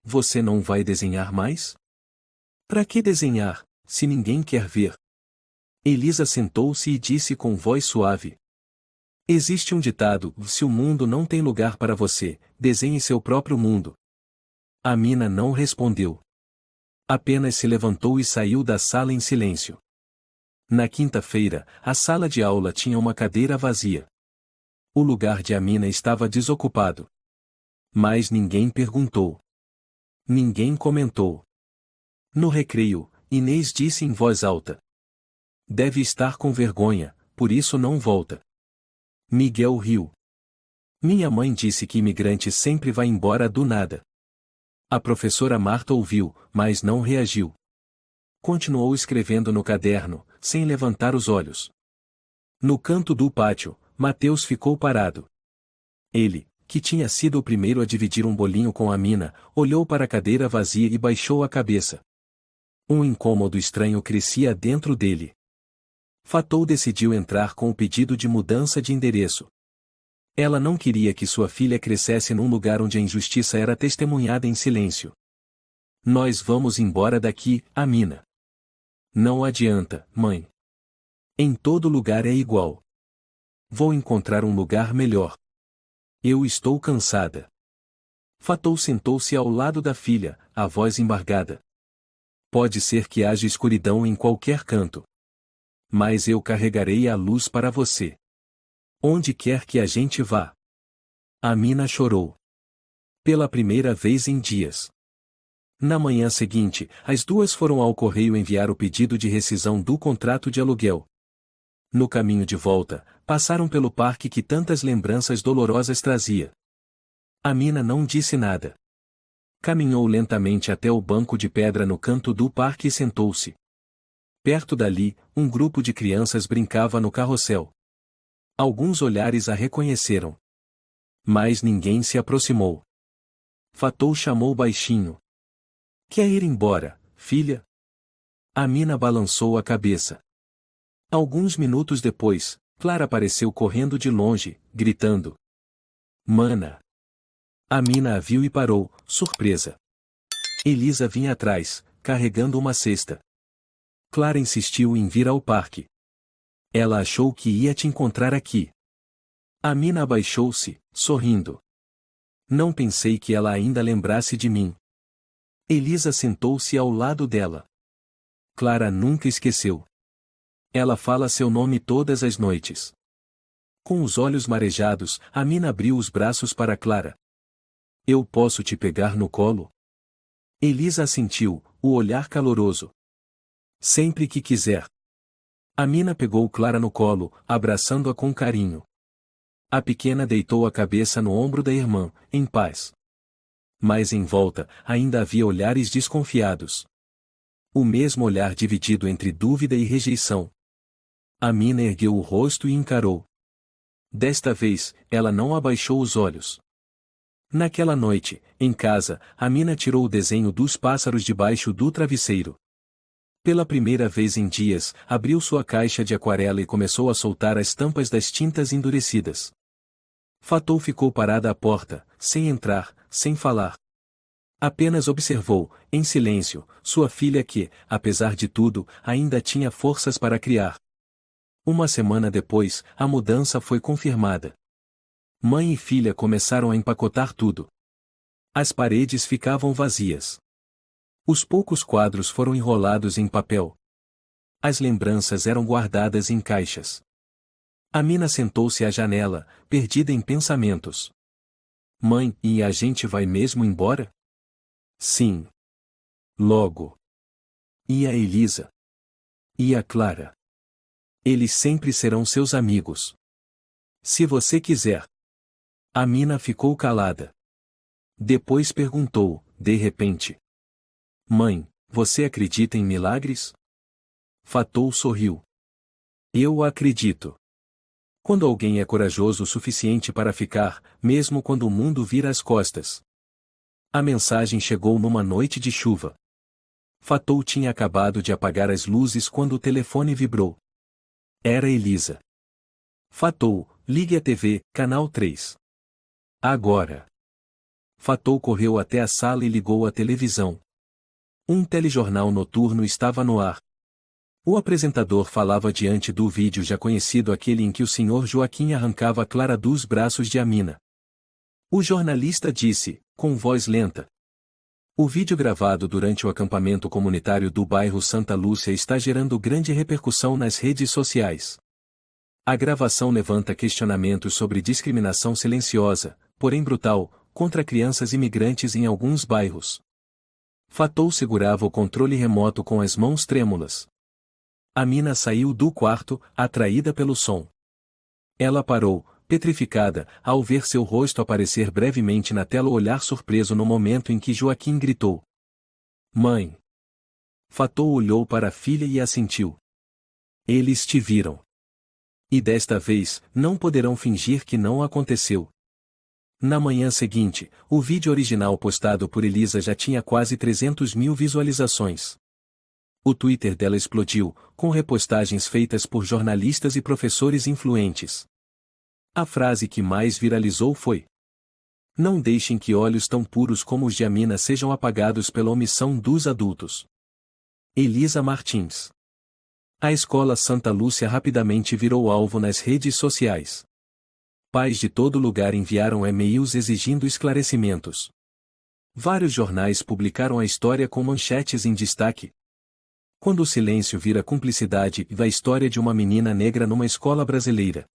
Você não vai desenhar mais? Para que desenhar, se ninguém quer ver? Elisa sentou-se e disse com voz suave. Existe um ditado, se o mundo não tem lugar para você, desenhe seu próprio mundo. Amina não respondeu. Apenas se levantou e saiu da sala em silêncio. Na quinta-feira, a sala de aula tinha uma cadeira vazia. O lugar de Amina estava desocupado. Mas ninguém perguntou. Ninguém comentou. No recreio, Inês disse em voz alta. Deve estar com vergonha, por isso não volta. Miguel riu. Minha mãe disse que imigrante sempre vai embora do nada. A professora Marta ouviu, mas não reagiu. Continuou escrevendo no caderno, sem levantar os olhos. No canto do pátio, Mateus ficou parado. Ele, que tinha sido o primeiro a dividir um bolinho com Amina, olhou para a cadeira vazia e baixou a cabeça. Um incômodo estranho crescia dentro dele. Fatou decidiu entrar com o pedido de mudança de endereço. Ela não queria que sua filha crescesse num lugar onde a injustiça era testemunhada em silêncio. Nós vamos embora daqui, Amina. Não adianta, mãe. Em todo lugar é igual. Vou encontrar um lugar melhor. Eu estou cansada. Fatou sentou-se ao lado da filha, a voz embargada. Pode ser que haja escuridão em qualquer canto. Mas eu carregarei a luz para você. Onde quer que a gente vá. Amina chorou. Pela primeira vez em dias. Na manhã seguinte, as duas foram ao correio enviar o pedido de rescisão do contrato de aluguel. No caminho de volta, passaram pelo parque que tantas lembranças dolorosas trazia. Amina não disse nada. Caminhou lentamente até o banco de pedra no canto do parque e sentou-se. Perto dali, um grupo de crianças brincava no carrossel. Alguns olhares a reconheceram. Mas ninguém se aproximou. Fatou chamou baixinho. Quer ir embora, filha? Amina balançou a cabeça. Alguns minutos depois, Clara apareceu correndo de longe, gritando: Mana! Amina a viu e parou, surpresa. Elisa vinha atrás, carregando uma cesta. Clara insistiu em vir ao parque. Ela achou que ia te encontrar aqui. Amina abaixou-se, sorrindo. Não pensei que ela ainda lembrasse de mim. Elisa sentou-se ao lado dela. Clara nunca esqueceu. Ela fala seu nome todas as noites. Com os olhos marejados, Amina abriu os braços para Clara. Eu posso te pegar no colo? Elisa assentiu, o olhar caloroso. Sempre que quiser. Amina pegou Clara no colo, abraçando-a com carinho. A pequena deitou a cabeça no ombro da irmã, em paz. Mas em volta, ainda havia olhares desconfiados. O mesmo olhar dividido entre dúvida e rejeição. Amina ergueu o rosto e encarou. Desta vez, ela não abaixou os olhos. Naquela noite, em casa, Amina tirou o desenho dos pássaros debaixo do travesseiro. Pela primeira vez em dias, abriu sua caixa de aquarela e começou a soltar as tampas das tintas endurecidas. Fatou ficou parada à porta, sem entrar, sem falar. Apenas observou, em silêncio, sua filha que, apesar de tudo, ainda tinha forças para criar. Uma semana depois, a mudança foi confirmada. Mãe e filha começaram a empacotar tudo. As paredes ficavam vazias. Os poucos quadros foram enrolados em papel. As lembranças eram guardadas em caixas. Amina sentou-se à janela, perdida em pensamentos. Mãe, e a gente vai mesmo embora? Sim. Logo. E a Elisa? E a Clara? Eles sempre serão seus amigos. Se você quiser. Amina ficou calada. Depois perguntou, de repente. Mãe, você acredita em milagres? Fatou sorriu. Eu acredito. Quando alguém é corajoso o suficiente para ficar, mesmo quando o mundo vira as costas. A mensagem chegou numa noite de chuva. Fatou tinha acabado de apagar as luzes quando o telefone vibrou. Era Elisa. Fatou, ligue a TV, canal 3. Agora. Fatou correu até a sala e ligou a televisão. Um telejornal noturno estava no ar. O apresentador falava diante do vídeo já conhecido, aquele em que o Sr. Joaquim arrancava Clara dos braços de Amina. O jornalista disse, com voz lenta. O vídeo gravado durante o acampamento comunitário do bairro Santa Lúcia está gerando grande repercussão nas redes sociais. A gravação levanta questionamentos sobre discriminação silenciosa, porém brutal, contra crianças imigrantes em alguns bairros. Fatou segurava o controle remoto com as mãos trêmulas. Amina saiu do quarto, atraída pelo som. Ela parou, petrificada, ao ver seu rosto aparecer brevemente na tela, o olhar surpreso no momento em que Joaquim gritou. Mãe! Fatou olhou para a filha e assentiu. Eles te viram. E desta vez, não poderão fingir que não aconteceu. Na manhã seguinte, o vídeo original postado por Elisa já tinha quase 300 mil visualizações. O Twitter dela explodiu, com repostagens feitas por jornalistas e professores influentes. A frase que mais viralizou foi: Não deixem que olhos tão puros como os de Amina sejam apagados pela omissão dos adultos. Elisa Martins. A escola Santa Lúcia rapidamente virou alvo nas redes sociais. Pais de todo lugar enviaram e-mails exigindo esclarecimentos. Vários jornais publicaram a história com manchetes em destaque. Quando o silêncio vira cumplicidade, da história de uma menina negra numa escola brasileira.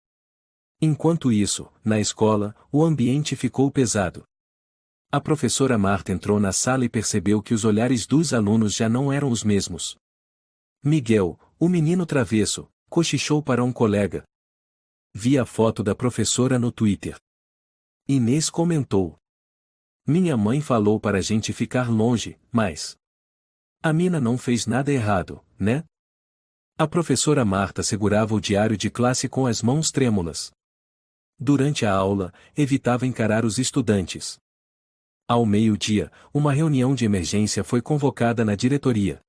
Enquanto isso, na escola, o ambiente ficou pesado. A professora Marta entrou na sala e percebeu que os olhares dos alunos já não eram os mesmos. Miguel, o menino travesso, cochichou para um colega. Vi a foto da professora no Twitter. Inês comentou. Minha mãe falou para a gente ficar longe, mas a Amina não fez nada errado, né? A professora Marta segurava o diário de classe com as mãos trêmulas. Durante a aula, evitava encarar os estudantes. Ao meio-dia, uma reunião de emergência foi convocada na diretoria.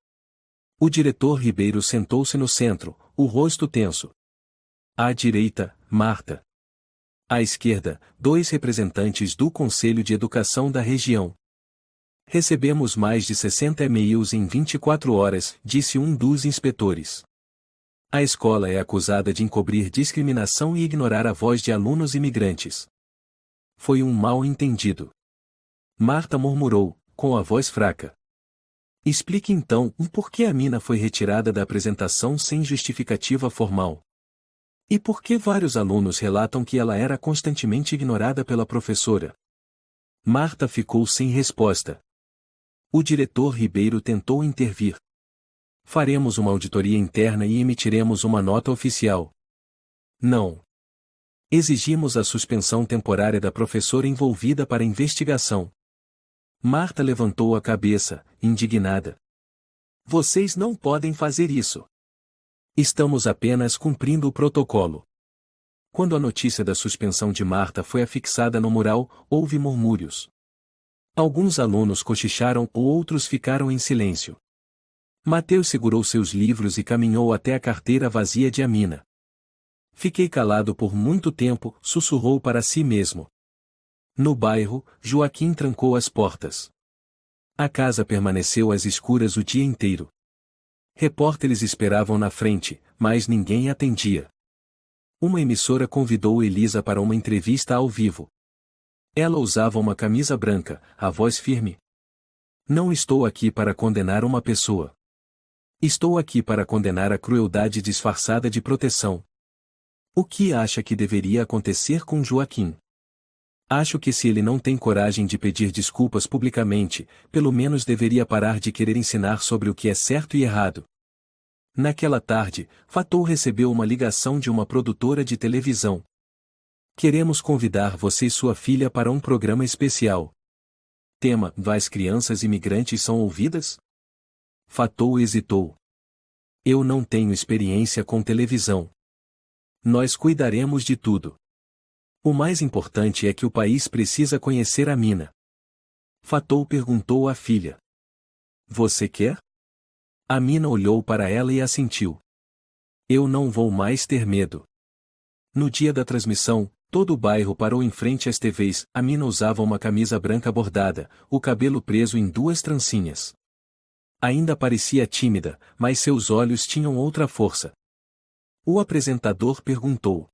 O diretor Ribeiro sentou-se no centro, o rosto tenso. À direita, Marta. À esquerda, 2 representantes do Conselho de Educação da região. Recebemos mais de 60 e-mails em 24 horas, disse um dos inspetores. A escola é acusada de encobrir discriminação e ignorar a voz de alunos imigrantes. Foi um mal-entendido. Marta murmurou, com a voz fraca. Explique então por que a Mina foi retirada da apresentação sem justificativa formal. E por que vários alunos relatam que ela era constantemente ignorada pela professora? Marta ficou sem resposta. O diretor Ribeiro tentou intervir. Faremos uma auditoria interna e emitiremos uma nota oficial. Não. Exigimos a suspensão temporária da professora envolvida para investigação. Marta levantou a cabeça, indignada. Vocês não podem fazer isso. Estamos apenas cumprindo o protocolo. Quando a notícia da suspensão de Marta foi afixada no mural, houve murmúrios. Alguns alunos cochicharam ou outros ficaram em silêncio. Mateus segurou seus livros e caminhou até a carteira vazia de Amina. Fiquei calado por muito tempo, sussurrou para si mesmo. No bairro, Joaquim trancou as portas. A casa permaneceu às escuras o dia inteiro. Repórteres esperavam na frente, mas ninguém atendia. Uma emissora convidou Elisa para uma entrevista ao vivo. Ela usava uma camisa branca, a voz firme. Não estou aqui para condenar uma pessoa. Estou aqui para condenar a crueldade disfarçada de proteção. O que acha que deveria acontecer com Joaquim? Acho que se ele não tem coragem de pedir desculpas publicamente, pelo menos deveria parar de querer ensinar sobre o que é certo e errado. Naquela tarde, Fatou recebeu uma ligação de uma produtora de televisão. Queremos convidar você e sua filha para um programa especial. Tema: As crianças imigrantes são ouvidas? Fatou hesitou. Eu não tenho experiência com televisão. Nós cuidaremos de tudo. O mais importante é que o país precisa conhecer a Mina. Fatou perguntou à filha. Você quer? A Mina olhou para ela e assentiu. Eu não vou mais ter medo. No dia da transmissão, todo o bairro parou em frente às TVs. A Mina usava uma camisa branca bordada, o cabelo preso em 2 trancinhas. Ainda parecia tímida, mas seus olhos tinham outra força. O apresentador perguntou.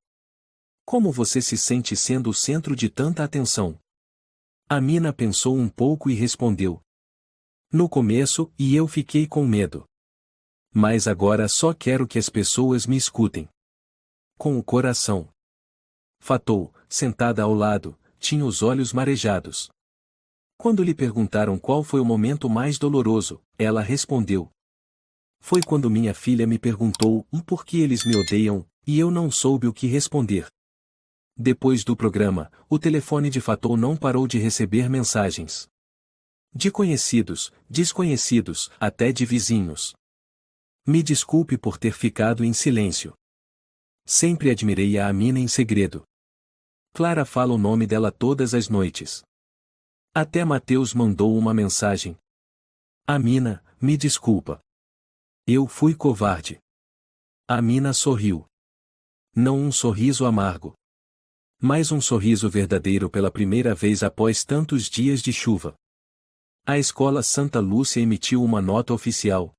Como você se sente sendo o centro de tanta atenção? A Mina pensou um pouco e respondeu. No começo, eu fiquei com medo. Mas agora só quero que as pessoas me escutem. Com o coração. Fatou, sentada ao lado, tinha os olhos marejados. Quando lhe perguntaram qual foi o momento mais doloroso, ela respondeu. Foi quando minha filha me perguntou por que eles me odeiam, e eu não soube o que responder. Depois do programa, o telefone de Fatou não parou de receber mensagens. De conhecidos, desconhecidos, até de vizinhos. Me desculpe por ter ficado em silêncio. Sempre admirei a Amina em segredo. Clara fala o nome dela todas as noites. Até Mateus mandou uma mensagem. Amina, me desculpa. Eu fui covarde. Amina sorriu. Não um sorriso amargo. Mas um sorriso verdadeiro pela primeira vez após tantos dias de chuva. A escola Santa Lúcia emitiu uma nota oficial.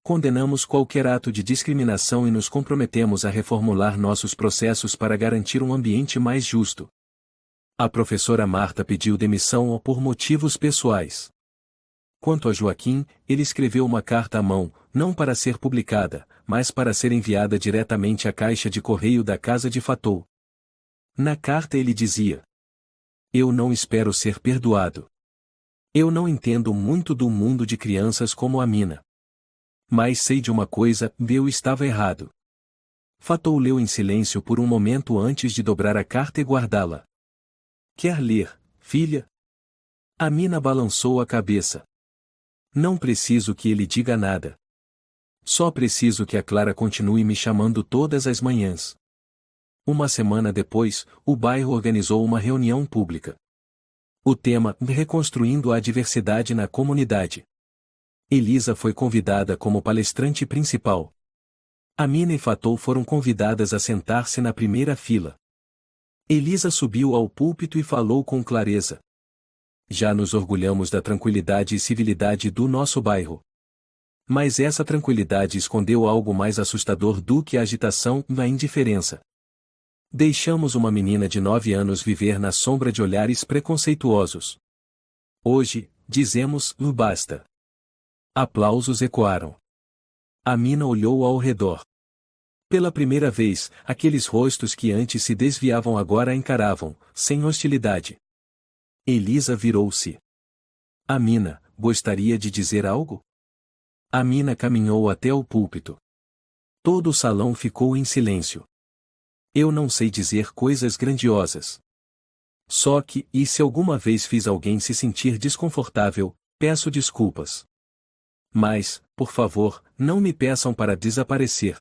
Condenamos qualquer ato de discriminação e nos comprometemos a reformular nossos processos para garantir um ambiente mais justo. A professora Marta pediu demissão por motivos pessoais. Quanto a Joaquim, ele escreveu uma carta à mão, não para ser publicada, mas para ser enviada diretamente à caixa de correio da casa de Fatou. Na carta ele dizia: Eu não espero ser perdoado. Eu não entendo muito do mundo de crianças como a Mina. Mas sei de uma coisa, eu estava errado. Fatou leu em silêncio por um momento antes de dobrar a carta e guardá-la. Quer ler, filha? A Mina balançou a cabeça. Não preciso que ele diga nada. Só preciso que a Clara continue me chamando todas as manhãs. Uma semana depois, o bairro organizou uma reunião pública. O tema: Reconstruindo a diversidade na comunidade. Elisa foi convidada como palestrante principal. Amina e Fatou foram convidadas a sentar-se na primeira fila. Elisa subiu ao púlpito e falou com clareza. Já nos orgulhamos da tranquilidade e civilidade do nosso bairro. Mas essa tranquilidade escondeu algo mais assustador do que a agitação e a indiferença. Deixamos uma menina de 9 anos viver na sombra de olhares preconceituosos. Hoje, dizemos, basta. Aplausos ecoaram. Amina olhou ao redor. Pela primeira vez, aqueles rostos que antes se desviavam agora a encaravam, sem hostilidade. Elisa virou-se. Amina, gostaria de dizer algo? Amina caminhou até o púlpito. Todo o salão ficou em silêncio. Eu não sei dizer coisas grandiosas. Só que, e se alguma vez fiz alguém se sentir desconfortável, peço desculpas. Mas, por favor, não me peçam para desaparecer.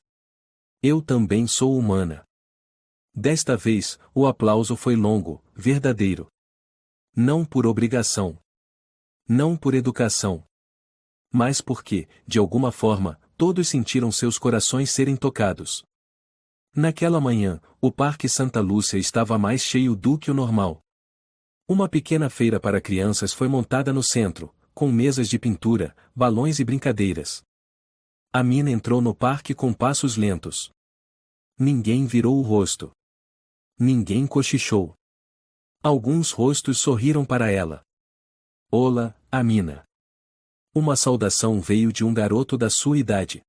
Eu também sou humana. Desta vez, o aplauso foi longo, verdadeiro. Não por obrigação. Não por educação. Mas porque, de alguma forma, todos sentiram seus corações serem tocados. Naquela manhã, o Parque Santa Lúcia estava mais cheio do que o normal. Uma pequena feira para crianças foi montada no centro, com mesas de pintura, balões e brincadeiras. Amina entrou no parque com passos lentos. Ninguém virou o rosto. Ninguém cochichou. Alguns rostos sorriram para ela. Olá, Amina. Uma saudação veio de um garoto da sua idade.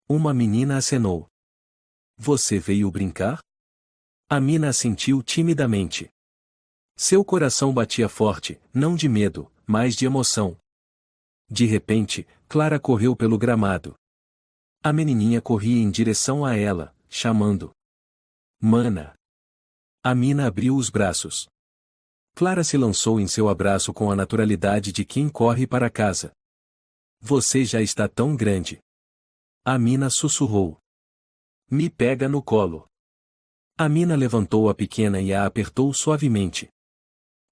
Uma menina acenou. Você veio brincar? Amina assentiu timidamente. Seu coração batia forte, não de medo, mas de emoção. De repente, Clara correu pelo gramado. A menininha corria em direção a ela, chamando. Mana. Amina abriu os braços. Clara se lançou em seu abraço com a naturalidade de quem corre para casa. Você já está tão grande. Amina sussurrou. Me pega no colo. Amina levantou a pequena e a apertou suavemente.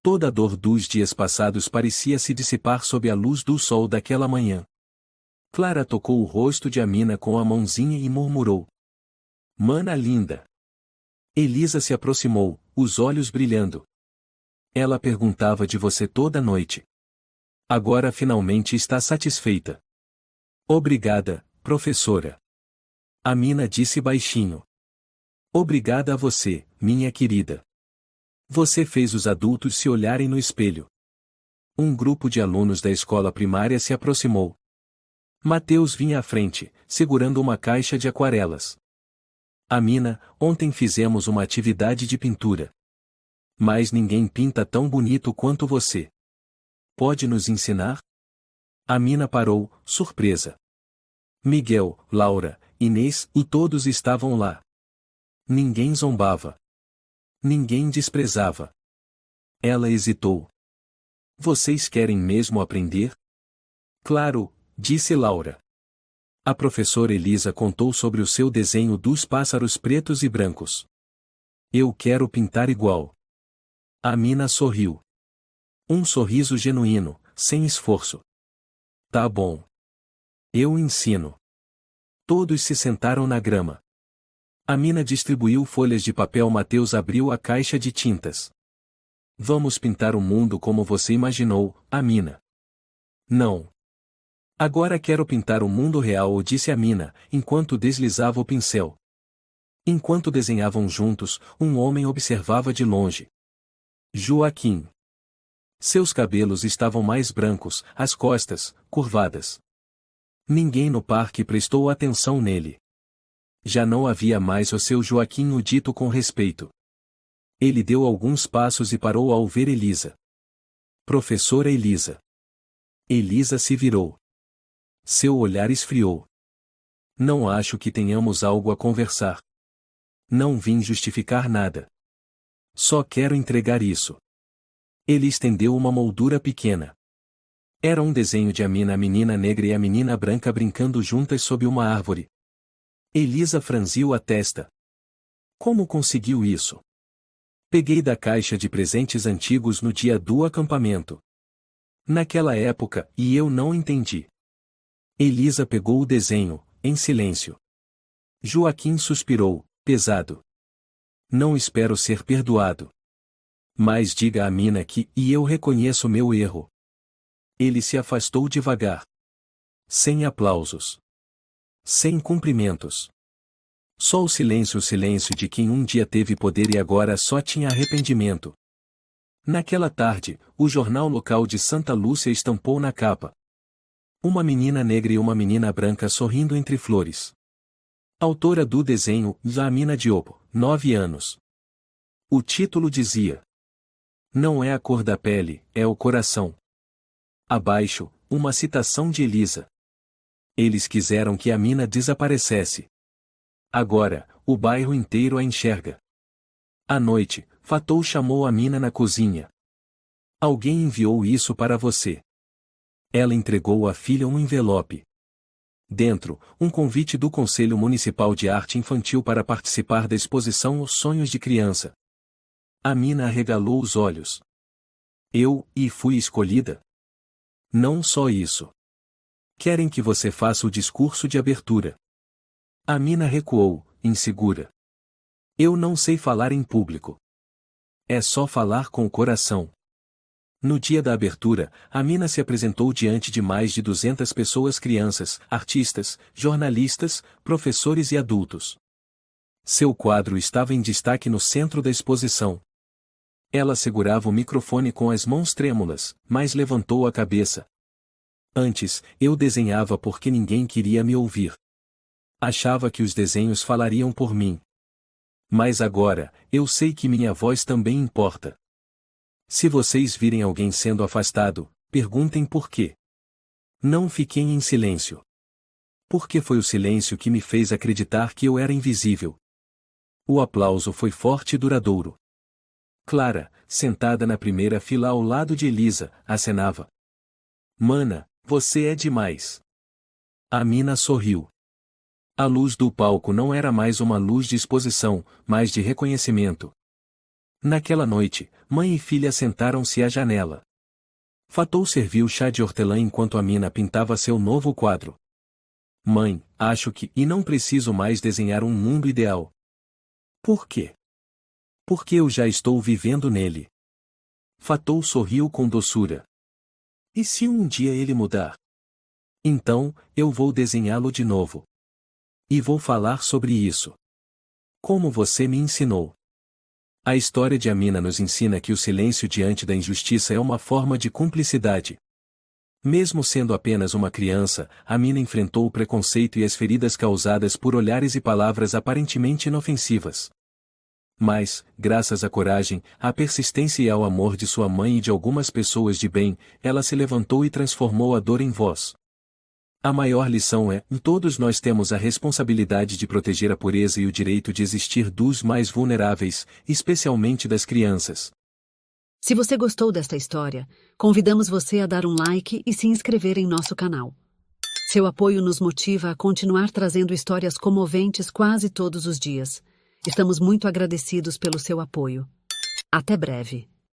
Toda a dor dos dias passados parecia se dissipar sob a luz do sol daquela manhã. Clara tocou o rosto de Amina com a mãozinha e murmurou. Mana linda. Elisa se aproximou, os olhos brilhando. Ela perguntava de você toda noite. Agora finalmente está satisfeita. Obrigada, professora. Amina disse baixinho. Obrigada a você, minha querida. Você fez os adultos se olharem no espelho. Um grupo de alunos da escola primária se aproximou. Mateus vinha à frente, segurando uma caixa de aquarelas. Amina, ontem fizemos uma atividade de pintura. Mas ninguém pinta tão bonito quanto você. Pode nos ensinar? Amina parou, surpresa. Miguel, Laura, Inês e todos estavam lá. Ninguém zombava. Ninguém desprezava. Ela hesitou. Vocês querem mesmo aprender? Claro, disse Laura. A professora Elisa contou sobre o seu desenho dos pássaros pretos e brancos. Eu quero pintar igual. Amina sorriu. Um sorriso genuíno, sem esforço. Tá bom. Eu ensino. Todos se sentaram na grama. Amina distribuiu folhas de papel. Mateus abriu a caixa de tintas. Vamos pintar o mundo como você imaginou, Amina. Não. Agora quero pintar o mundo real, disse Amina, enquanto deslizava o pincel. Enquanto desenhavam juntos, um homem observava de longe. Joaquim. Seus cabelos estavam mais brancos, as costas, curvadas. Ninguém no parque prestou atenção nele. Já não havia mais o seu Joaquim, o dito com respeito. Ele deu alguns passos e parou ao ver Elisa. Professora Elisa. Elisa se virou. Seu olhar esfriou. Não acho que tenhamos algo a conversar. Não vim justificar nada. Só quero entregar isso. Ele estendeu uma moldura pequena. Era um desenho de Amina, a menina negra e a menina branca brincando juntas sob uma árvore. Elisa franziu a testa. Como conseguiu isso? Peguei da caixa de presentes antigos no dia do acampamento. Naquela época, e eu não entendi. Elisa pegou o desenho, em silêncio. Joaquim suspirou, pesado. Não espero ser perdoado. Mas diga a Mina que, e eu reconheço meu erro. Ele se afastou devagar. Sem aplausos. Sem cumprimentos. Só o silêncio de quem um dia teve poder e agora só tinha arrependimento. Naquela tarde, o jornal local de Santa Lúcia estampou na capa uma menina negra e uma menina branca sorrindo entre flores. Autora do desenho, Jamina Diop, 9 anos. O título dizia: Não é a cor da pele, é o coração. Abaixo, uma citação de Elisa. Eles quiseram que a mina desaparecesse. Agora, o bairro inteiro a enxerga. À noite, Fatou chamou a mina na cozinha. Alguém enviou isso para você. Ela entregou à filha um envelope. Dentro, um convite do Conselho Municipal de Arte Infantil para participar da exposição Os Sonhos de Criança. A mina arregalou os olhos. E fui escolhida? Não só isso. Querem que você faça o discurso de abertura. A mina recuou, insegura. Eu não sei falar em público. É só falar com o coração. No dia da abertura, a mina se apresentou diante de mais de 200 pessoas, crianças, artistas, jornalistas, professores e adultos. Seu quadro estava em destaque no centro da exposição. Ela segurava o microfone com as mãos trêmulas, mas levantou a cabeça. Antes, eu desenhava porque ninguém queria me ouvir. Achava que os desenhos falariam por mim. Mas agora, eu sei que minha voz também importa. Se vocês virem alguém sendo afastado, perguntem por quê. Não fiquem em silêncio. Porque foi o silêncio que me fez acreditar que eu era invisível. O aplauso foi forte e duradouro. Clara, sentada na primeira fila ao lado de Elisa, acenava. Mana, você é demais. A mina sorriu. A luz do palco não era mais uma luz de exposição, mas de reconhecimento. Naquela noite, mãe e filha sentaram-se à janela. Fatou serviu chá de hortelã enquanto a mina pintava seu novo quadro. Mãe, acho que e não preciso mais desenhar um mundo ideal. Por quê? Porque eu já estou vivendo nele. Fatou sorriu com doçura. E se um dia ele mudar? Então, eu vou desenhá-lo de novo. E vou falar sobre isso. Como você me ensinou. A história de Amina nos ensina que o silêncio diante da injustiça é uma forma de cumplicidade. Mesmo sendo apenas uma criança, Amina enfrentou o preconceito e as feridas causadas por olhares e palavras aparentemente inofensivas. Mas, graças à coragem, à persistência e ao amor de sua mãe e de algumas pessoas de bem, ela se levantou e transformou a dor em voz. A maior lição é: todos nós temos a responsabilidade de proteger a pureza e o direito de existir dos mais vulneráveis, especialmente das crianças. Se você gostou desta história, convidamos você a dar um like e se inscrever em nosso canal. Seu apoio nos motiva a continuar trazendo histórias comoventes quase todos os dias. Estamos muito agradecidos pelo seu apoio. Até breve.